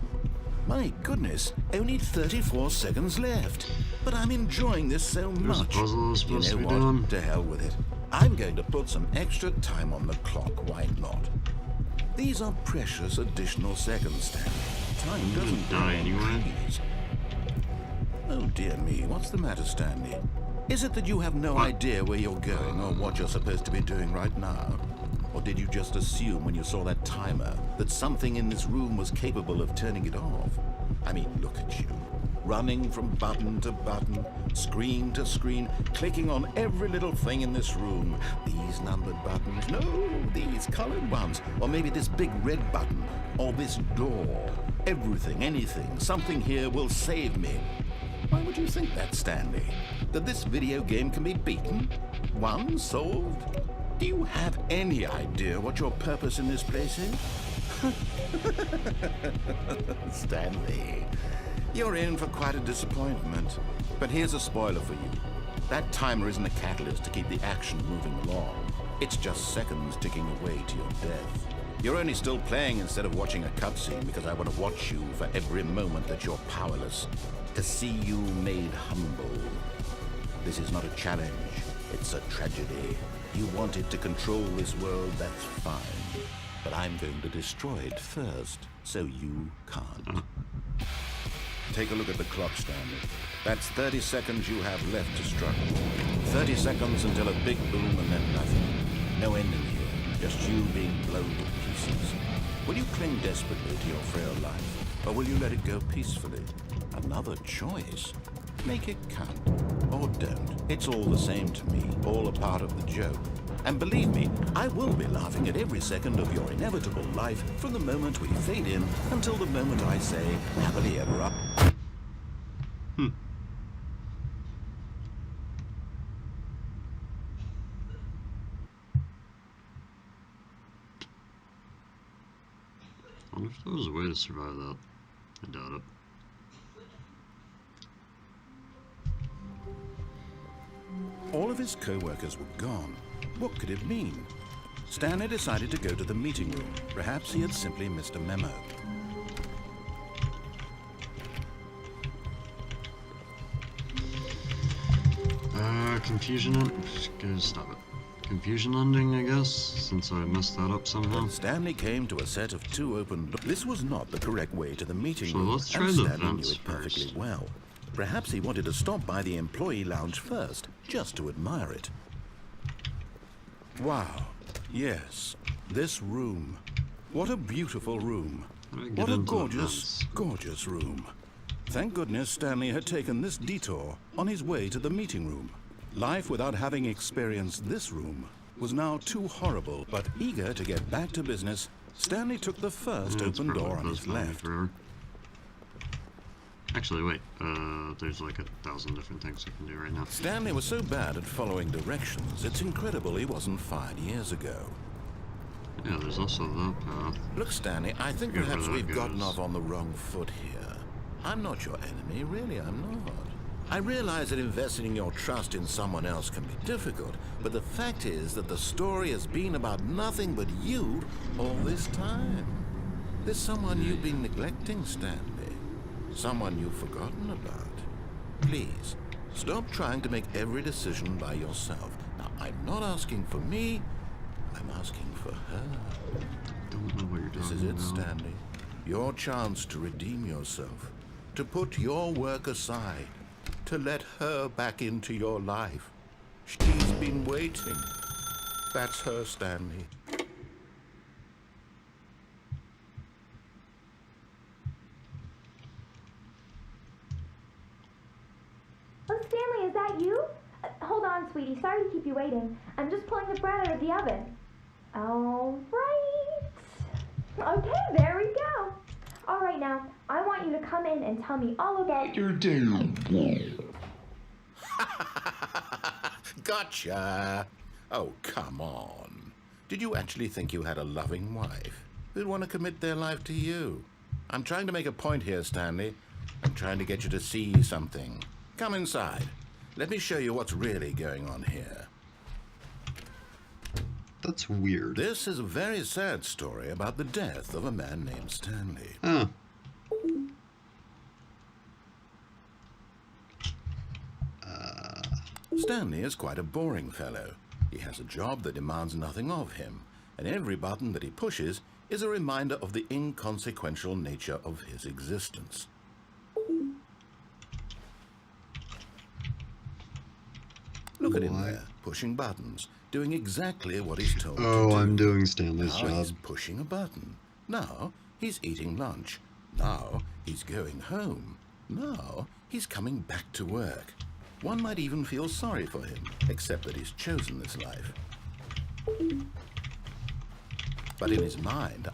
My goodness, only 34 seconds left. But I'm enjoying this so There's a much. puzzle I was You supposed to know be what? doing. To hell with it. I'm going to put some extra time on the clock, why not? These are precious additional seconds, Stanley. Time doesn't die grow on anyway. trees. Oh dear me, what's the matter, Stanley? Is it that you have no idea where you're going or what you're supposed to be doing right now? Or did you just assume when you saw that timer that something in this room was capable of turning it off? I mean, look at you. Running from button to button, screen to screen, clicking on every little thing in this room. These numbered buttons, no, these colored ones. Or maybe this big red button, or this door. Everything, anything, something here will save me. Why would you think that, Stanley? That this video game can be beaten? Won? Solved? Do you have any idea what your purpose in this place is? Stanley, you're in for quite a disappointment. But here's a spoiler for you. That timer isn't a catalyst to keep the action moving along. It's just seconds ticking away to your death. You're only still playing instead of watching a cutscene because I want to watch you for every moment that you're powerless. To see you made humble. This is not a challenge. It's a tragedy. You wanted to control this world, that's fine. But I'm going to destroy it first, so you can't. Take a look at the clock, Stanley. That's 30 seconds you have left to struggle. 30 seconds until a big boom and then nothing. No ending here, just you being blown to pieces. Will you cling desperately to your frail life, or will you let it go peacefully? Another choice. Make it count. Or don't. It's all the same to me, all a part of the joke. And believe me, I will be laughing at every second of your inevitable life from the moment we fade in until the moment I say, happily ever after. I wonder if there was a way to survive that. I doubt it. All of his co-workers were gone. What could it mean? Stanley decided to go to the meeting room. Perhaps he had simply missed a memo. Confusion stop it. Confusion ending, I guess, since I messed that up somehow. Stanley came to a set of two open doors. This was not the correct way to the meeting So room, let's try and the Stanley knew vents it perfectly first. well. Perhaps he wanted to stop by the employee lounge first, just to admire it. Wow. Yes, this room. What a beautiful room. How do I get What a into the gorgeous, vents? gorgeous room. Thank goodness Stanley had taken this detour on his way to the meeting room. Life without having experienced this room was now too horrible, but eager to get back to business, Stanley took the first Yeah, it's open probably door on closed his by me left. forever. Actually, wait. There's like 1,000 different things I can do right now. Stanley was so bad at following directions, it's incredible he wasn't fired years ago. Yeah, there's also that path. Look, Stanley, I think Forget where perhaps that we've gotten goes. off on the wrong foot here. I'm not your enemy, really, I'm not. I realize that investing your trust in someone else can be difficult, but the fact is that the story has been about nothing but you all this time. There's someone you've been neglecting, Stanley. Someone you've forgotten about. Please, stop trying to make every decision by yourself. Now, I'm not asking for me, I'm asking for her. Don't know what you're This talking is it, about. Stanley. Your chance to redeem yourself. To put your work aside. To let her back into your life. She's been waiting. That's her, Stanley. Oh, Stanley, is that you? Hold on, sweetie. Sorry to keep you waiting. I'm just pulling the bread out of the oven. All right. Okay, there we go. All right, now, I want you to come in and tell me all about your day. Gotcha! Oh, come on. Did you actually think you had a loving wife who'd want to commit their life to you? I'm trying to make a point here, Stanley. I'm trying to get you to see something. Come inside. Let me show you what's really going on here. That's weird. This is a very sad story about the death of a man named Stanley. Oh. Stanley is quite a boring fellow. He has a job that demands nothing of him, and every button that he pushes is a reminder of the inconsequential nature of his existence. Look at him there, pushing buttons, doing exactly what he's told to do. Oh, I'm doing Stanley's Now job. he's pushing a button. Now he's eating lunch. Now he's going home. Now he's coming back to work. One might even feel sorry for him, except that he's chosen this life. But in his mind,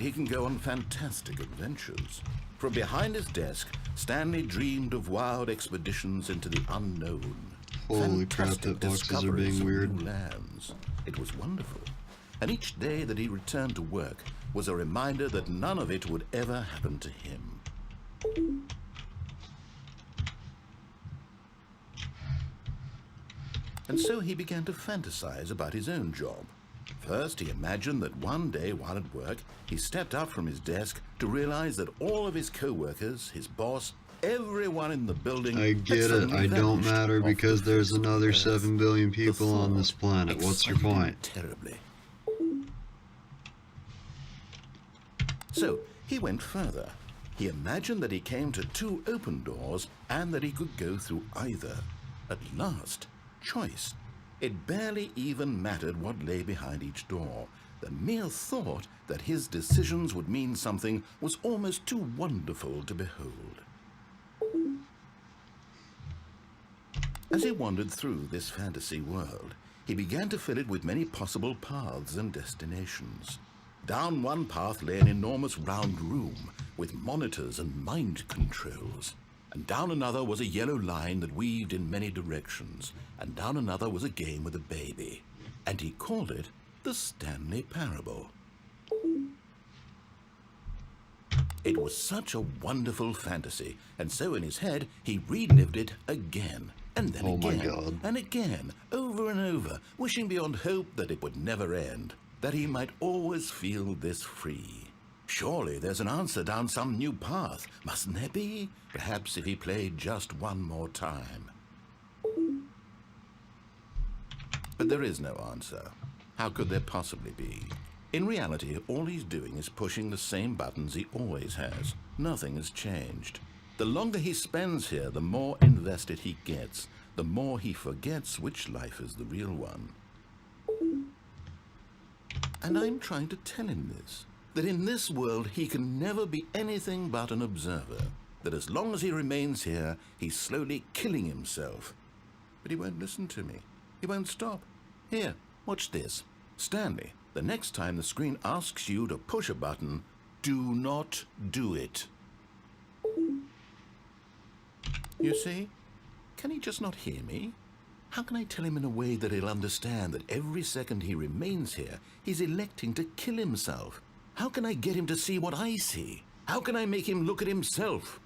he can go on fantastic adventures. From behind his desk, Stanley dreamed of wild expeditions into the unknown. Holy crap, Fantastic that boxes are discoveries being of weird. new lands. It was wonderful. And each day that he returned to work was a reminder that none of it would ever happen to him. And so he began to fantasize about his own job. First, he imagined that one day while at work, he stepped up from his desk to realize that all of his co-workers, his boss, everyone in the building... I get it. I don't matter because there's another 7 billion people on this planet. What's your point? Terribly. So, he went further. He imagined that he came to 2 open doors and that he could go through either. At last, choice. It barely even mattered what lay behind each door. The mere thought that his decisions would mean something was almost too wonderful to behold. As he wandered through this fantasy world, he began to fill it with many possible paths and destinations. Down one path lay an enormous round room with monitors and mind controls. And down another was a yellow line that weaved in many directions. And down another was a game with a baby. And he called it the Stanley Parable. It was such a wonderful fantasy, and so in his head he relived it again, and then again, my God. and again, over and over, wishing beyond hope that it would never end, that he might always feel this free. Surely there's an answer down some new path, mustn't there be? Perhaps if he played just one more time. But there is no answer. How could there possibly be? In reality, all he's doing is pushing the same buttons he always has. Nothing has changed. The longer he spends here, the more invested he gets, the more he forgets which life is the real one. And I'm trying to tell him this, that in this world he can never be anything but an observer, that as long as he remains here, he's slowly killing himself. But he won't listen to me. He won't stop. Here, watch this. Stanley, the next time the screen asks you to push a button, do not do it. You see? Can he just not hear me? How can I tell him in a way that he'll understand that every second he remains here, he's electing to kill himself? How can I get him to see what I see? How can I make him look at himself?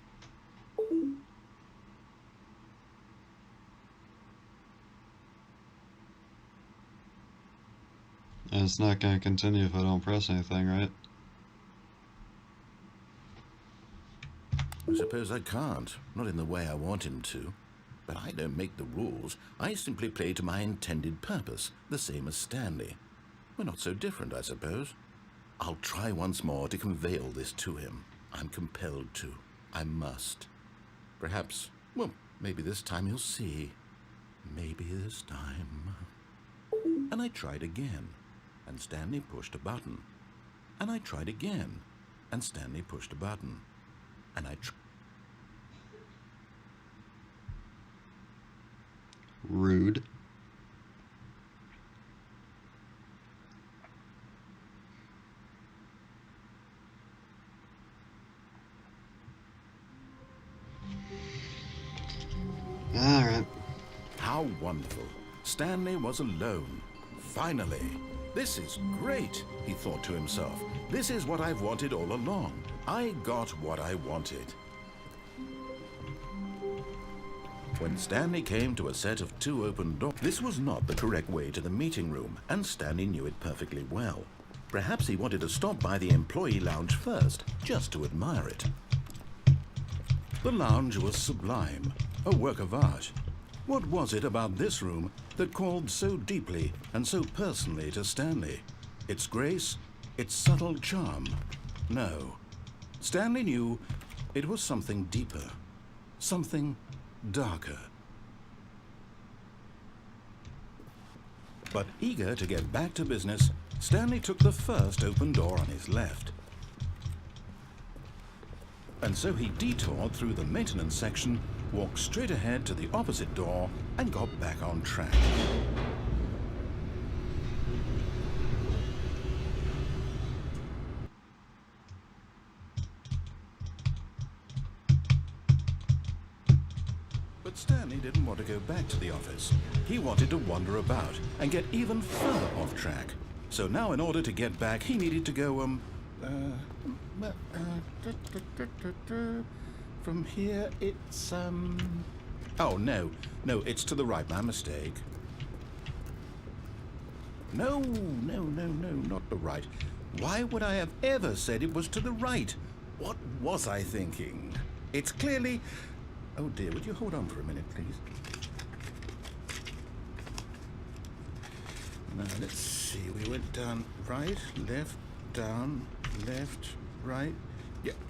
And it's not going to continue if I don't press anything, right? I suppose I can't, not in the way I want him to. But I don't make the rules. I simply play to my intended purpose, the same as Stanley. We're not so different, I suppose. I'll try once more to convey all this to him. I'm compelled to. I must. Perhaps, well, maybe this time he'll see. Maybe this time. And I tried again, and Stanley pushed a button. And I tried again, and Stanley pushed a button. And I Rude. How wonderful. Stanley was alone. Finally. This is great, he thought to himself. This is what I've wanted all along. I got what I wanted. When Stanley came to a set of 2 open doors, this was not the correct way to the meeting room, and Stanley knew it perfectly well. Perhaps he wanted to stop by the employee lounge first, just to admire it. The lounge was sublime, a work of art. What was it about this room that called so deeply and so personally to Stanley? Its grace? Its subtle charm? No. Stanley knew it was something deeper, something darker. But eager to get back to business, Stanley took the first open door on his left. And so he detoured through the maintenance section, walked straight ahead to the opposite door, and got back on track. But Stanley didn't want to go back to the office. He wanted to wander about and get even further off track. So now in order to get back, he needed to go, from here it's, oh, no, it's to the right, my mistake. No, not the right. Why would I have ever said it was to the right? What was I thinking? It's clearly... Oh dear, would you hold on for a minute, please? Now, let's see, we went down, right, left, down, left, right.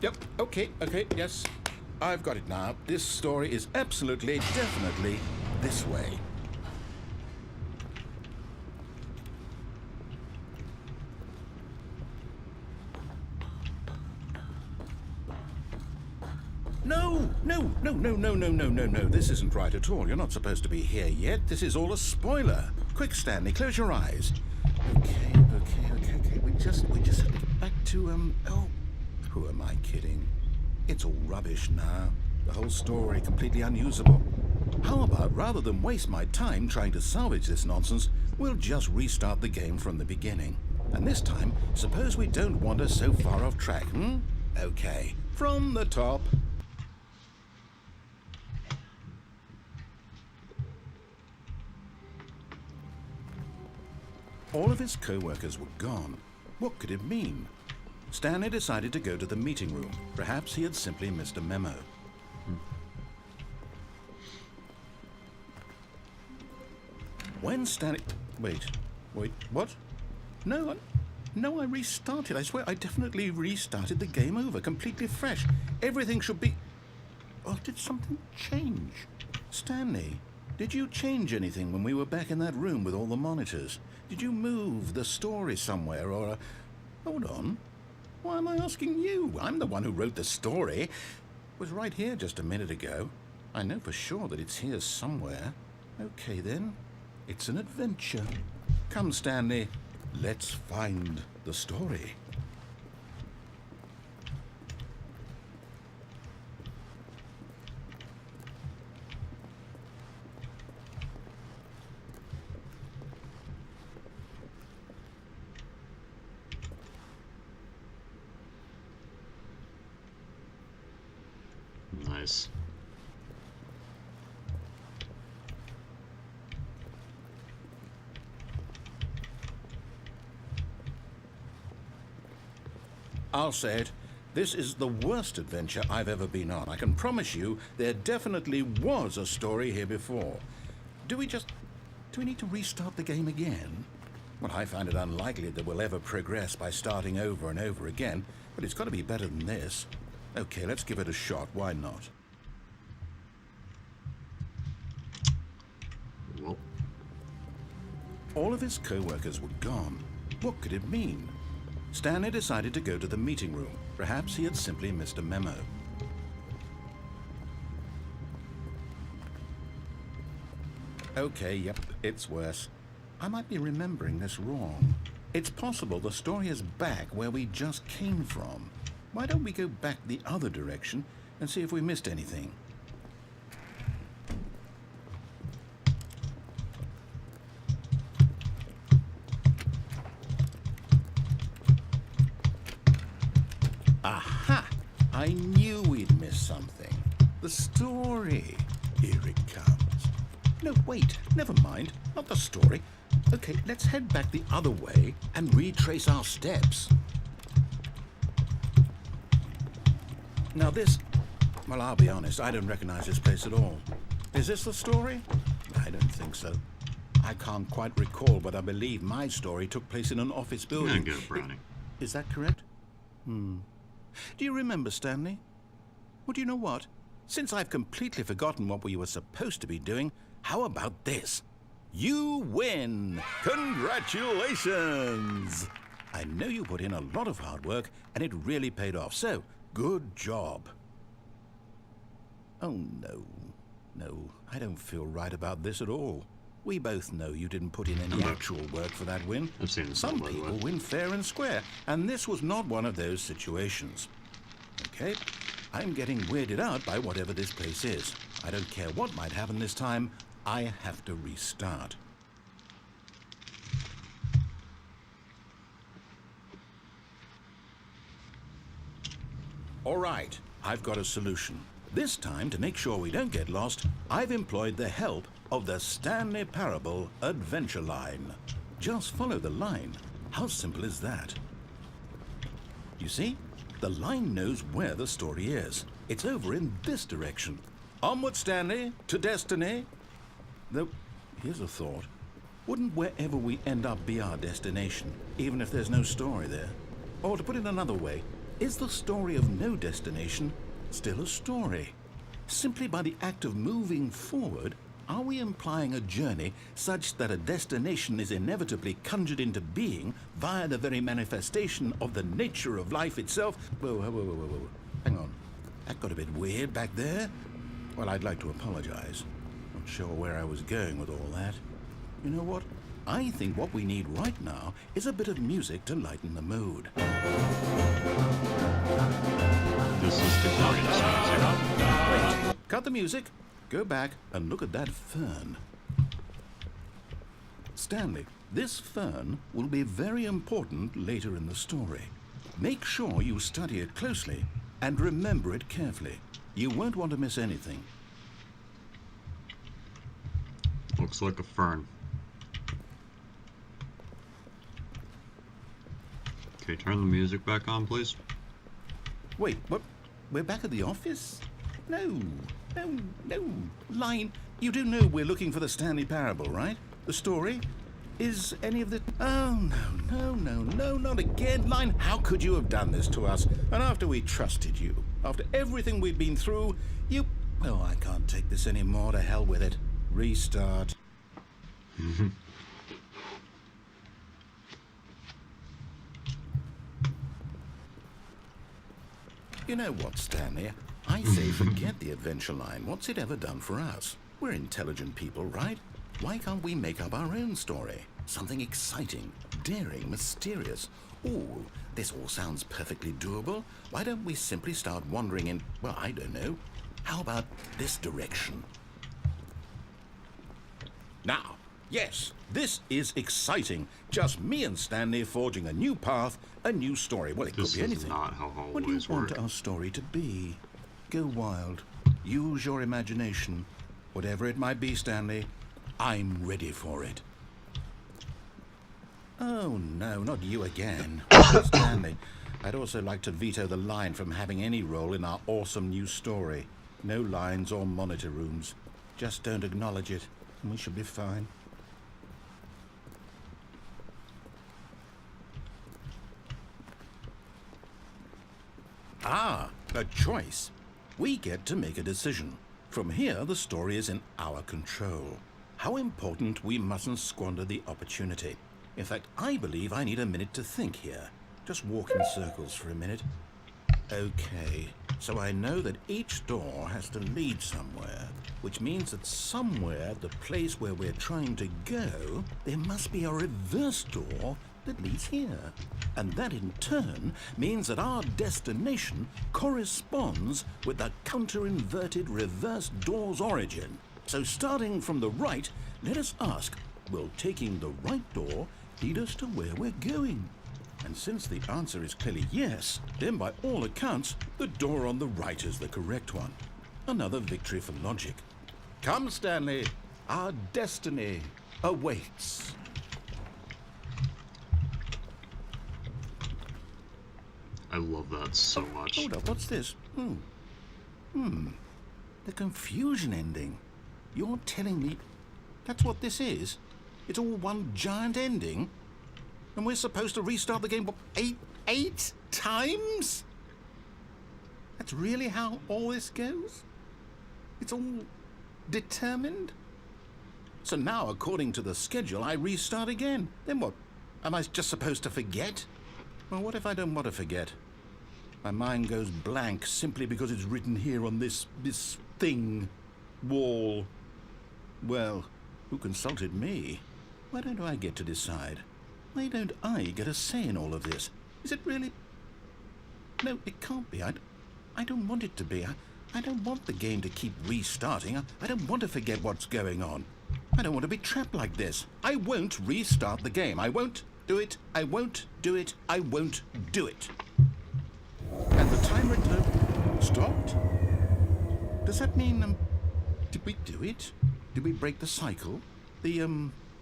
Yep, okay, yes. I've got it now. This story is absolutely, definitely this way. No. This isn't right at all. You're not supposed to be here yet. This is all a spoiler. Quick, Stanley, close your eyes. Okay. We just have to get back to, oh, who am I kidding? It's all rubbish now. The whole story completely unusable. How about, rather than waste my time trying to salvage this nonsense, we'll just restart the game from the beginning. And this time, suppose we don't wander so far off track, Okay, from the top. All of his co-workers were gone. What could it mean? Stanley decided to go to the meeting room. Perhaps he had simply missed a memo. When Stanley... Wait, what? No, I restarted. I swear I definitely restarted the game over, completely fresh. Everything should be... Oh, did something change? Stanley, did you change anything when we were back in that room with all the monitors? Did you move the story somewhere or... Hold on. Why am I asking you? I'm the one who wrote the story. It was right here just a minute ago. I know for sure that it's here somewhere. Okay, then. It's an adventure. Come, Stanley. Let's find the story. Nice. I'll say it. This is the worst adventure I've ever been on. I can promise you there definitely was a story here before. Do we need to restart the game again? Well, I find it unlikely that we'll ever progress by starting over and over again, but it's got to be better than this. Okay, let's give it a shot. Why not? Well. All of his co-workers were gone. What could it mean? Stanley decided to go to the meeting room. Perhaps he had simply missed a memo. Okay, yep, it's worse. I might be remembering this wrong. It's possible the story is back where we just came from. Why don't we go back the other direction and see if we missed anything? knew we'd miss something. The story. Here it comes. No, wait, never mind. Not the story. Okay, let's head back the other way and retrace our steps. Now this... Well, I'll be honest, I don't recognize this place at all. Is this the story? I don't think so. I can't quite recall, but I believe my story took place in an office building. Yeah, go, Brownie. Is that correct? Do you remember, Stanley? Well, do you know what? Since I've completely forgotten what we were supposed to be doing, how about this? You win! Congratulations! I know you put in a lot of hard work, and it really paid off, so good job. Oh, no. No, I don't feel right about this at all. We both know you didn't put in any actual work for that win. I've seen this Some all, by the people way. win fair and square, and this was not one of those situations. Okay, I'm getting weirded out by whatever this place is. I don't care what might happen this time. I have to restart. All right, I've got a solution. This time, to make sure we don't get lost, I've employed the help of the Stanley Parable Adventure Line. Just follow the line. How simple is that? You see? The line knows where the story is. It's over in this direction. Onward, Stanley, to destiny. Though, here's a thought. Wouldn't wherever we end up be our destination, even if there's no story there? Or to put it another way, is the story of no destination still a story? Simply by the act of moving forward, are we implying a journey such that a destination is inevitably conjured into being via the very manifestation of the nature of life itself? Whoa. Hang on. That got a bit weird back there. Well, I'd like to apologize. Not sure where I was going with all that. You know what? I think what we need right now is a bit of music to lighten the mood. This is the glorious music. Wait, cut the music. Go back and look at that fern. Stanley, this fern will be very important later in the story. Make sure you study it closely and remember it carefully. You won't want to miss anything. Looks like a fern. Okay, turn the music back on, please. Wait, what? We're back at the office? No. Line, you do know we're looking for the Stanley Parable, right? The story? Is any of the... Oh, no, not again. Line, how could you have done this to us? And after we trusted you, after everything we've been through, you... Oh, I can't take this anymore. To hell with it. Restart. You know what, Stanley? I say forget the adventure line. What's it ever done for us? We're intelligent people, right? Why can't we make up our own story? Something exciting, daring, mysterious. Ooh, this all sounds perfectly doable. Why don't we simply start wandering in, well, I don't know. How about this direction? Now, yes, this is exciting. Just me and Stanley forging a new path, a new story. Well, it This could be is anything. not how What do you hallways want work. our story to be? Go wild. Use your imagination. Whatever it might be, Stanley, I'm ready for it. Oh, no, not you again. Stanley, I'd also like to veto the line from having any role in our awesome new story. No lines or monitor rooms. Just don't acknowledge it, and we should be fine. Ah, a choice. We get to make a decision. From here, the story is in our control. How important we mustn't squander the opportunity. In fact, I believe I need a minute to think here. Just walk in circles for a minute. Okay, so I know that each door has to lead somewhere, which means that somewhere at the place where we're trying to go, there must be a reverse door that leads here. And that in turn means that our destination corresponds with the counter-inverted reverse door's origin. So starting from the right, let us ask, will taking the right door lead us to where we're going? And since the answer is clearly yes, then by all accounts, the door on the right is the correct one. Another victory for logic. Come, Stanley. Our destiny awaits. I love that so much. Hold up, what's this? The confusion ending. You're telling me that's what this is? It's all one giant ending? And we're supposed to restart the game, what, eight times? That's really how all this goes? It's all determined? So now, according to the schedule, I restart again. Then what? Am I just supposed to forget? Well, what if I don't want to forget? My mind goes blank simply because it's written here on this thing, wall. Well, who consulted me? Why don't I get to decide? Why don't I get a say in all of this? Is it really? No, it can't be. I don't want it to be. I don't want the game to keep restarting. I don't want to forget what's going on. I don't want to be trapped like this. I won't restart the game. I won't do it. I won't do it. I won't do it. And the timer stopped? Does that mean, did we do it? Did we break the cycle? The,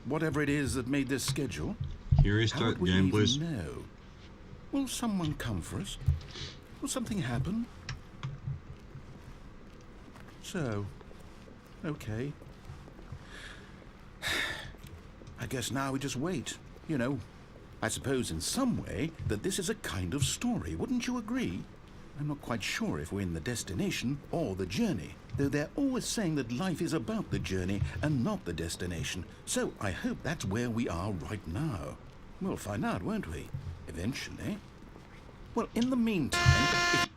whatever it is that made this schedule? Can you restart the game, please? No. Will someone come for us? Will something happen? So, okay. I guess now we just wait. You know, I suppose in some way that this is a kind of story. Wouldn't you agree? I'm not quite sure if we're in the destination or the journey, though they're always saying that life is about the journey and not the destination. So I hope that's where we are right now. We'll find out, won't we? Eventually. Well, in the meantime...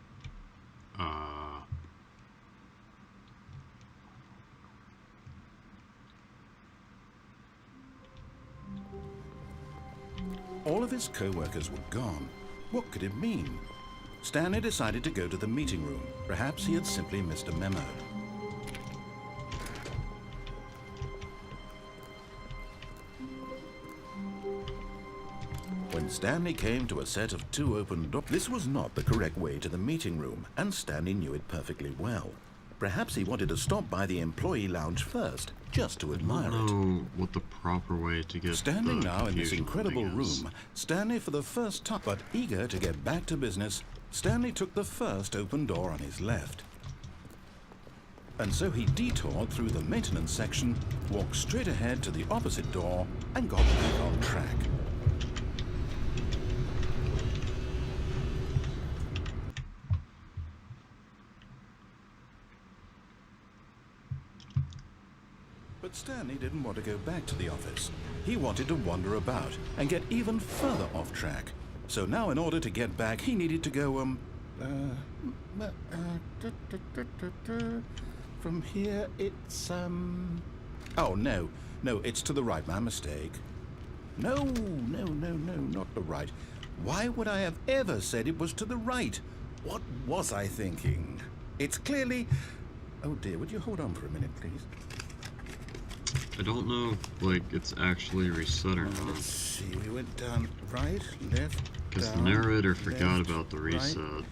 All of his co-workers were gone. What could it mean? Stanley decided to go to the meeting room. Perhaps he had simply missed a memo. When Stanley came to a set of 2 open doors, this was not the correct way to the meeting room, and Stanley knew it perfectly well. Perhaps he wanted to stop by the employee lounge first, just to admire it. I don't know what the proper way to get Standing the now in this fusion incredible thing is. room, Stanley for the first time, but eager to get back to business, Stanley took the first open door on his left. And so he detoured through the maintenance section, walked straight ahead to the opposite door, and got back on track. But Stanley didn't want to go back to the office. He wanted to wander about and get even further off track. So now in order to get back, he needed to go, from here it's, oh, no, it's to the right, my mistake. No, not the right. Why would I have ever said it was to the right? What was I thinking? It's clearly... Oh dear, would you hold on for a minute, please? I don't know if, like, it's actually reset or not. Let's see, we went down right, left, Because the down, narrator forgot left, about the reset. Right.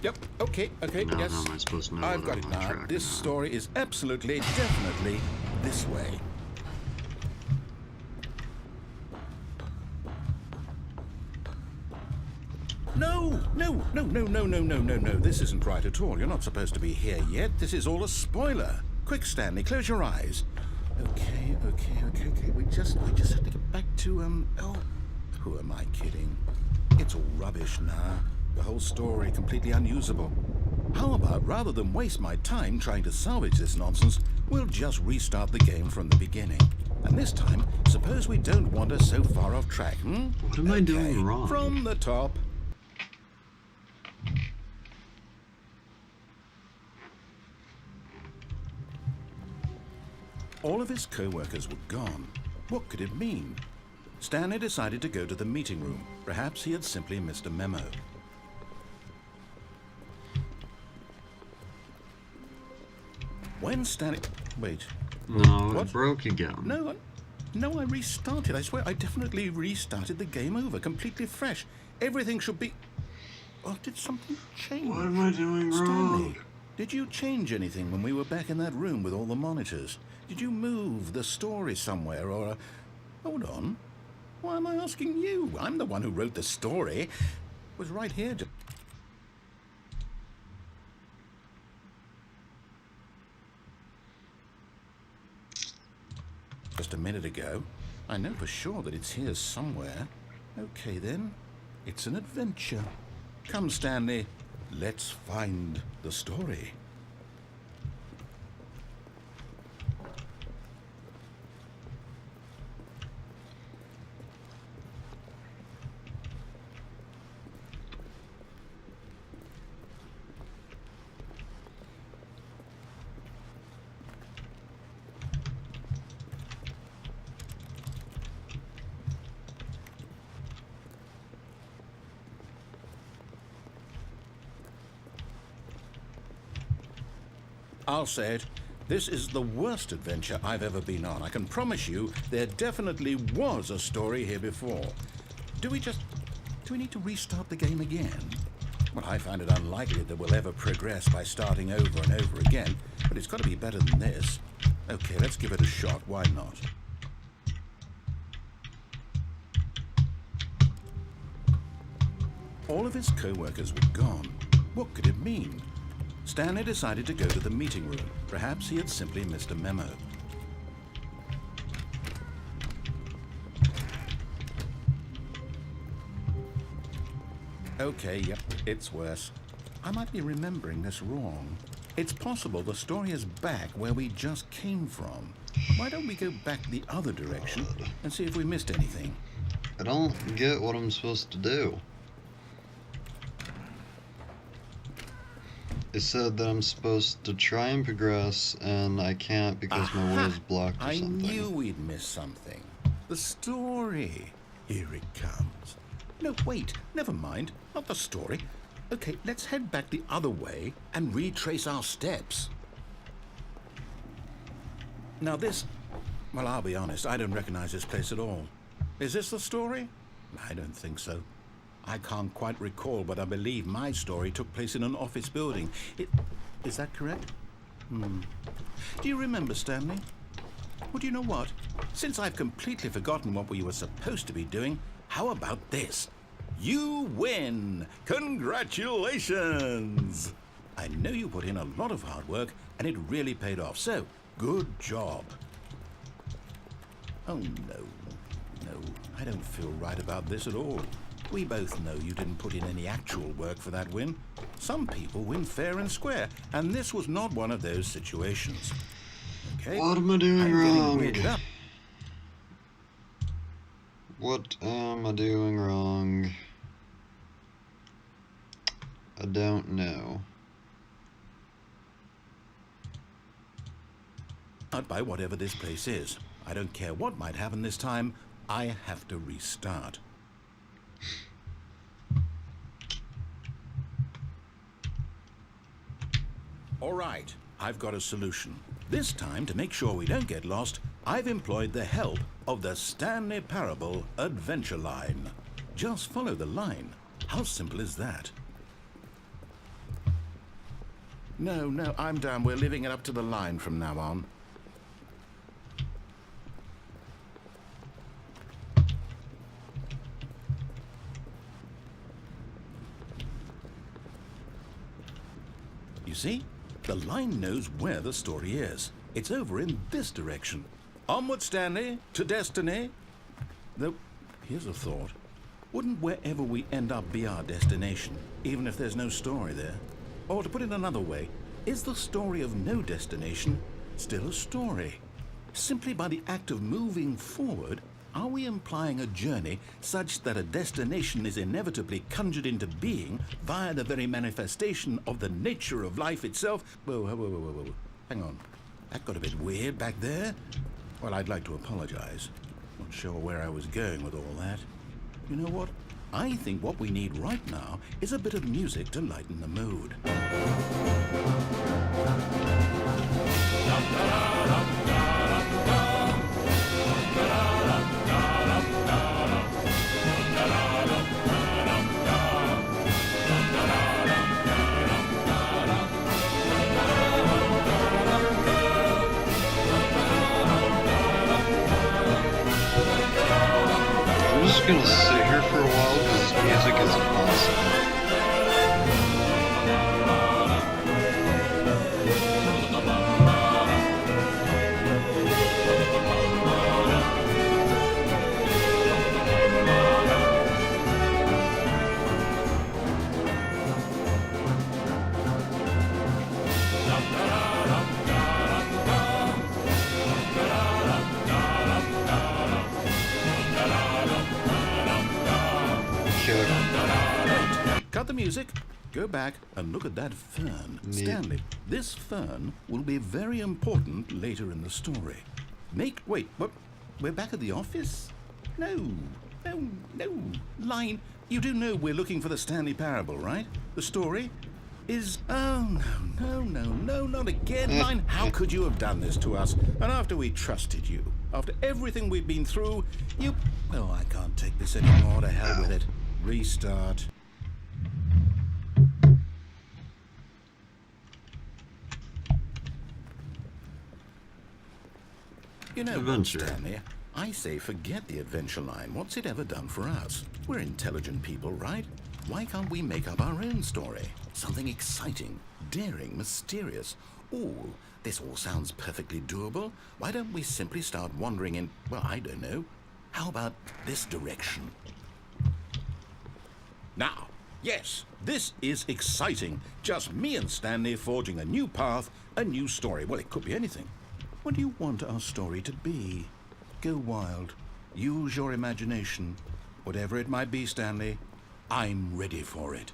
Yep, okay, Now yes. how am I supposed to know I've that got I'm it on now. track This now? story is absolutely, definitely this way. No. This isn't right at all. You're not supposed to be here yet. This is all a spoiler. Quick, Stanley, close your eyes. Okay. We just have to get back to, oh, who am I kidding? It's all rubbish now. The whole story completely unusable. How about, rather than waste my time trying to salvage this nonsense, we'll just restart the game from the beginning. And this time, suppose we don't wander so far off track, What am I doing wrong? From the top. All of his co-workers were gone. What could it mean? Stanley decided to go to the meeting room. Perhaps he had simply missed a memo. When Stanley... Wait. No, What? it broke again. No, I restarted. I swear, I definitely restarted the game over, completely fresh. Everything should be... Oh, did something change? What am I doing Stanley, wrong? did you change anything when we were back in that room with all the monitors? Did you move the story somewhere, or... Hold on. Why am I asking you? I'm the one who wrote the story. It was right here to... Just a minute ago. I know for sure that it's here somewhere. Okay, then. It's an adventure. Come, Stanley. Let's find the story. I'll say it. This is the worst adventure I've ever been on. I can promise you there definitely was a story here before. Do we need to restart the game again? Well, I find it unlikely that we'll ever progress by starting over and over again, but it's got to be better than this. Okay, let's give it a shot. Why not? All of his co-workers were gone. What could it mean? Stanley decided to go to the meeting room. Perhaps he had simply missed a memo. Okay, yep, it's worse. I might be remembering this wrong. It's possible the story is back where we just came from. Why don't we go back the other direction and see if we missed anything? I don't get what I'm supposed to do. It said that I'm supposed to try and progress, and I can't because my way is blocked or something. I knew we'd missed something. The story. Here it comes. No, wait, never mind. Not the story. Okay, let's head back the other way and retrace our steps. Now this... Well, I'll be honest, I don't recognize this place at all. Is this the story? I don't think so. I can't quite recall, but I believe my story took place in an office building. Is that correct? Do you remember, Stanley? Well, do you know what? Since I've completely forgotten what we were supposed to be doing, how about this? You win! Congratulations! I know you put in a lot of hard work, and it really paid off, so good job. Oh, no. No, I don't feel right about this at all. We both know you didn't put in any actual work for that win. Some people win fair and square, and this was not one of those situations. Okay? What am I doing wrong? Weirded up. What am I doing wrong? I don't know. Not by whatever this place is. I don't care what might happen this time. I have to restart. All right, I've got a solution. This time, to make sure we don't get lost, I've employed the help of the Stanley Parable Adventure Line. Just follow the line. How simple is that? No, I'm down. We're leaving it up to the line from now on. You see? The line knows where the story is. It's over in this direction. Onward, Stanley, to destiny. Though, here's a thought. Wouldn't wherever we end up be our destination, even if there's no story there? Or to put it another way, is the story of no destination still a story? Simply by the act of moving forward, are we implying a journey such that a destination is inevitably conjured into being via the very manifestation of the nature of life itself? Whoa. Hang on. That got a bit weird back there. Well, I'd like to apologize. Not sure where I was going with all that. You know what? I think what we need right now is a bit of music to lighten the mood. gonna sit here for a while because music is awesome. Cut the music. Go back and look at that fern. Neat. Stanley, this fern will be very important later in the story. Wait, what? We're back at the office? No. Line, you do know we're looking for the Stanley Parable, right? The story is... Oh, no, not again, Line. How could you have done this to us? And after we trusted you, after everything we've been through, you... Oh, I can't take this anymore. To hell with it. Restart. You know what, Adventure. Stanley? I say forget the adventure line. What's it ever done for us? We're intelligent people, right? Why can't we make up our own story? Something exciting, daring, mysterious. Ooh, this all sounds perfectly doable. Why don't we simply start wandering in, well, I don't know. How about this direction? Now, yes, this is exciting. Just me and Stanley forging a new path, a new story. Well, it could be anything. What do you want our story to be? Go wild. Use your imagination. Whatever it might be, Stanley, I'm ready for it.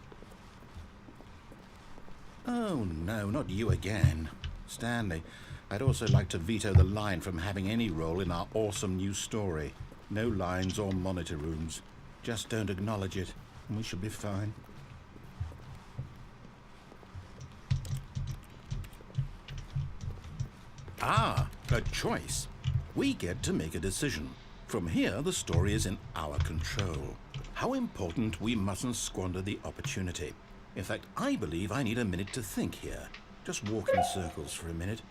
Oh, no, not you again. Stanley, I'd also like to veto the line from having any role in our awesome new story. No lines or monitor rooms. Just don't acknowledge it, and we should be fine. Ah, a choice. We get to make a decision. From here, the story is in our control. How important we mustn't squander the opportunity. In fact, I believe I need a minute to think here. Just walk in circles for a minute.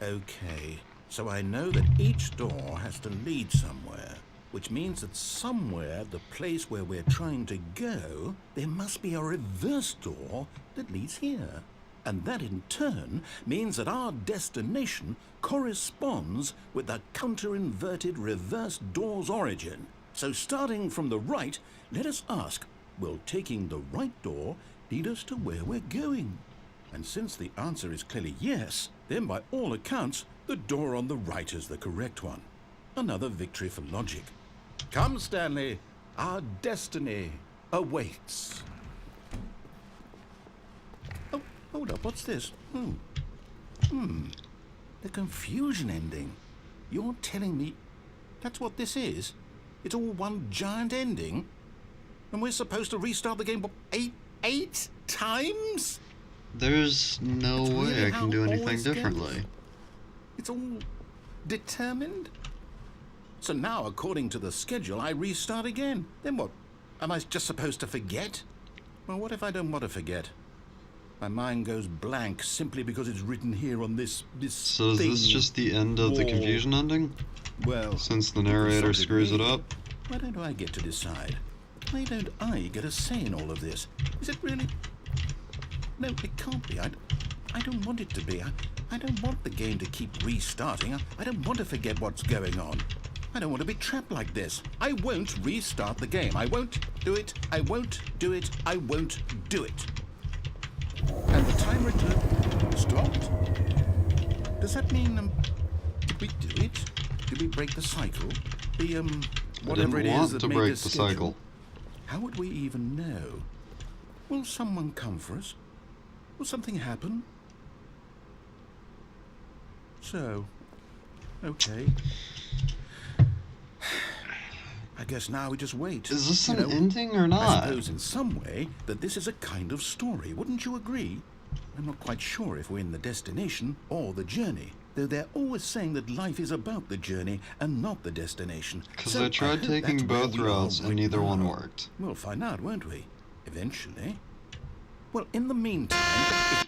Okay, so I know that each door has to lead somewhere, which means that somewhere, the place where we're trying to go, there must be a reverse door that leads here. And that in turn means that our destination corresponds with the counter-inverted reverse door's origin. So starting from the right, let us ask, will taking the right door lead us to where we're going? And since the answer is clearly yes, then by all accounts, the door on the right is the correct one. Another victory for logic. Come, Stanley, our destiny awaits. Oh, hold up, what's this? The confusion ending. You're telling me that's what this is? It's all one giant ending? And we're supposed to restart the game eight times? There's no That's way really I how can do anything always differently. goes. It's all determined? So now, according to the schedule, I restart again. Then what? Am I just supposed to forget? Well, what if I don't want to forget? My mind goes blank simply because it's written here on this So is thing. this just the end of the wall. confusion ending? Well, Since the narrator decided screws it me. up? Why don't I get to decide? Why don't I get a say in all of this? Is it really? No, it can't be. I don't want it to be. I don't want the game to keep restarting. I don't want to forget what's going on. I don't want to be trapped like this. I won't restart the game. I won't do it. I won't do it. I won't do it. And the timer stopped. Does that mean, did we do it? Did we break the cycle? The, whatever I it didn't is want that to made break this the schedule? cycle. How would we even know? Will someone come for us? Will something happen? So, okay. I guess now we just wait. Is this You an know, ending or I not? suppose in some way that this is a kind of story, wouldn't you agree? I'm not quite sure if we're in the destination or the journey, though they're always saying that life is about the journey and not the destination. Because So I tried hope that's taking where both we are routes right and neither one now. worked. We'll find out, won't we? Eventually. Well, in the meantime, if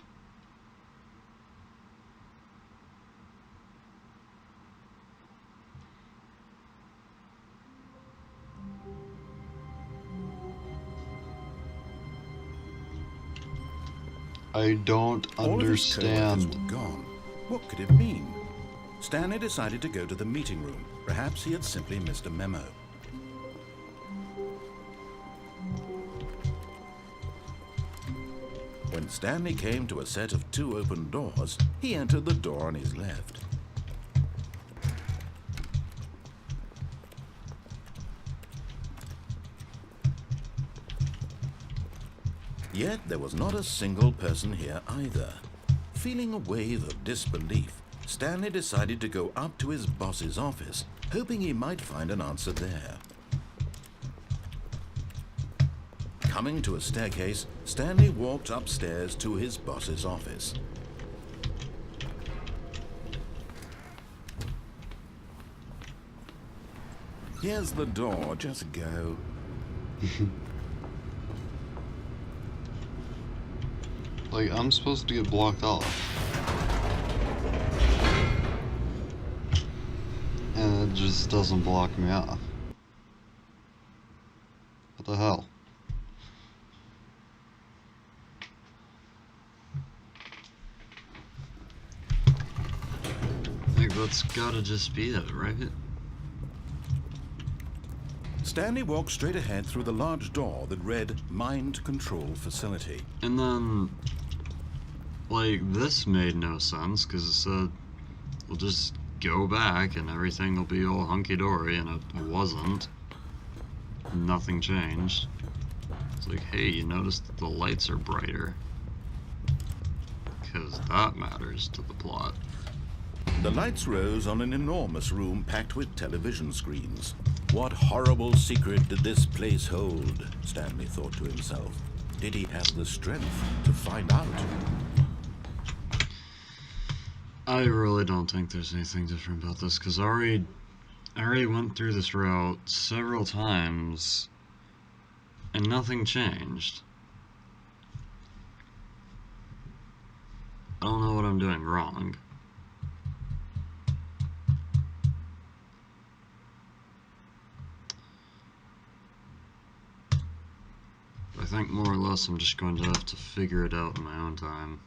I don't All of his co-workers understand. were gone. What could it mean? Stanley decided to go to the meeting room. Perhaps he had simply missed a memo. When Stanley came to a set of 2 open doors, he entered the door on his left. Yet there was not a single person here either. Feeling a wave of disbelief, Stanley decided to go up to his boss's office, hoping he might find an answer there. Coming to a staircase, Stanley walked upstairs to his boss's office. Here's the door, just go. Like, I'm supposed to get blocked off. And it just doesn't block me off. What the hell? I think that's gotta just be it, right? Stanley walked straight ahead through the large door that read Mind Control Facility. And then, like, this made no sense, because it said, we'll just go back and everything will be all hunky-dory, and it wasn't. Nothing changed. It's like, hey, you noticed that the lights are brighter. Because that matters to the plot. The lights rose on an enormous room packed with television screens. What horrible secret did this place hold? Stanley thought to himself. Did he have the strength to find out? I really don't think there's anything different about this, because I already went through this route several times, and nothing changed. I don't know what I'm doing wrong. I think more or less I'm just going to have to figure it out in my own time.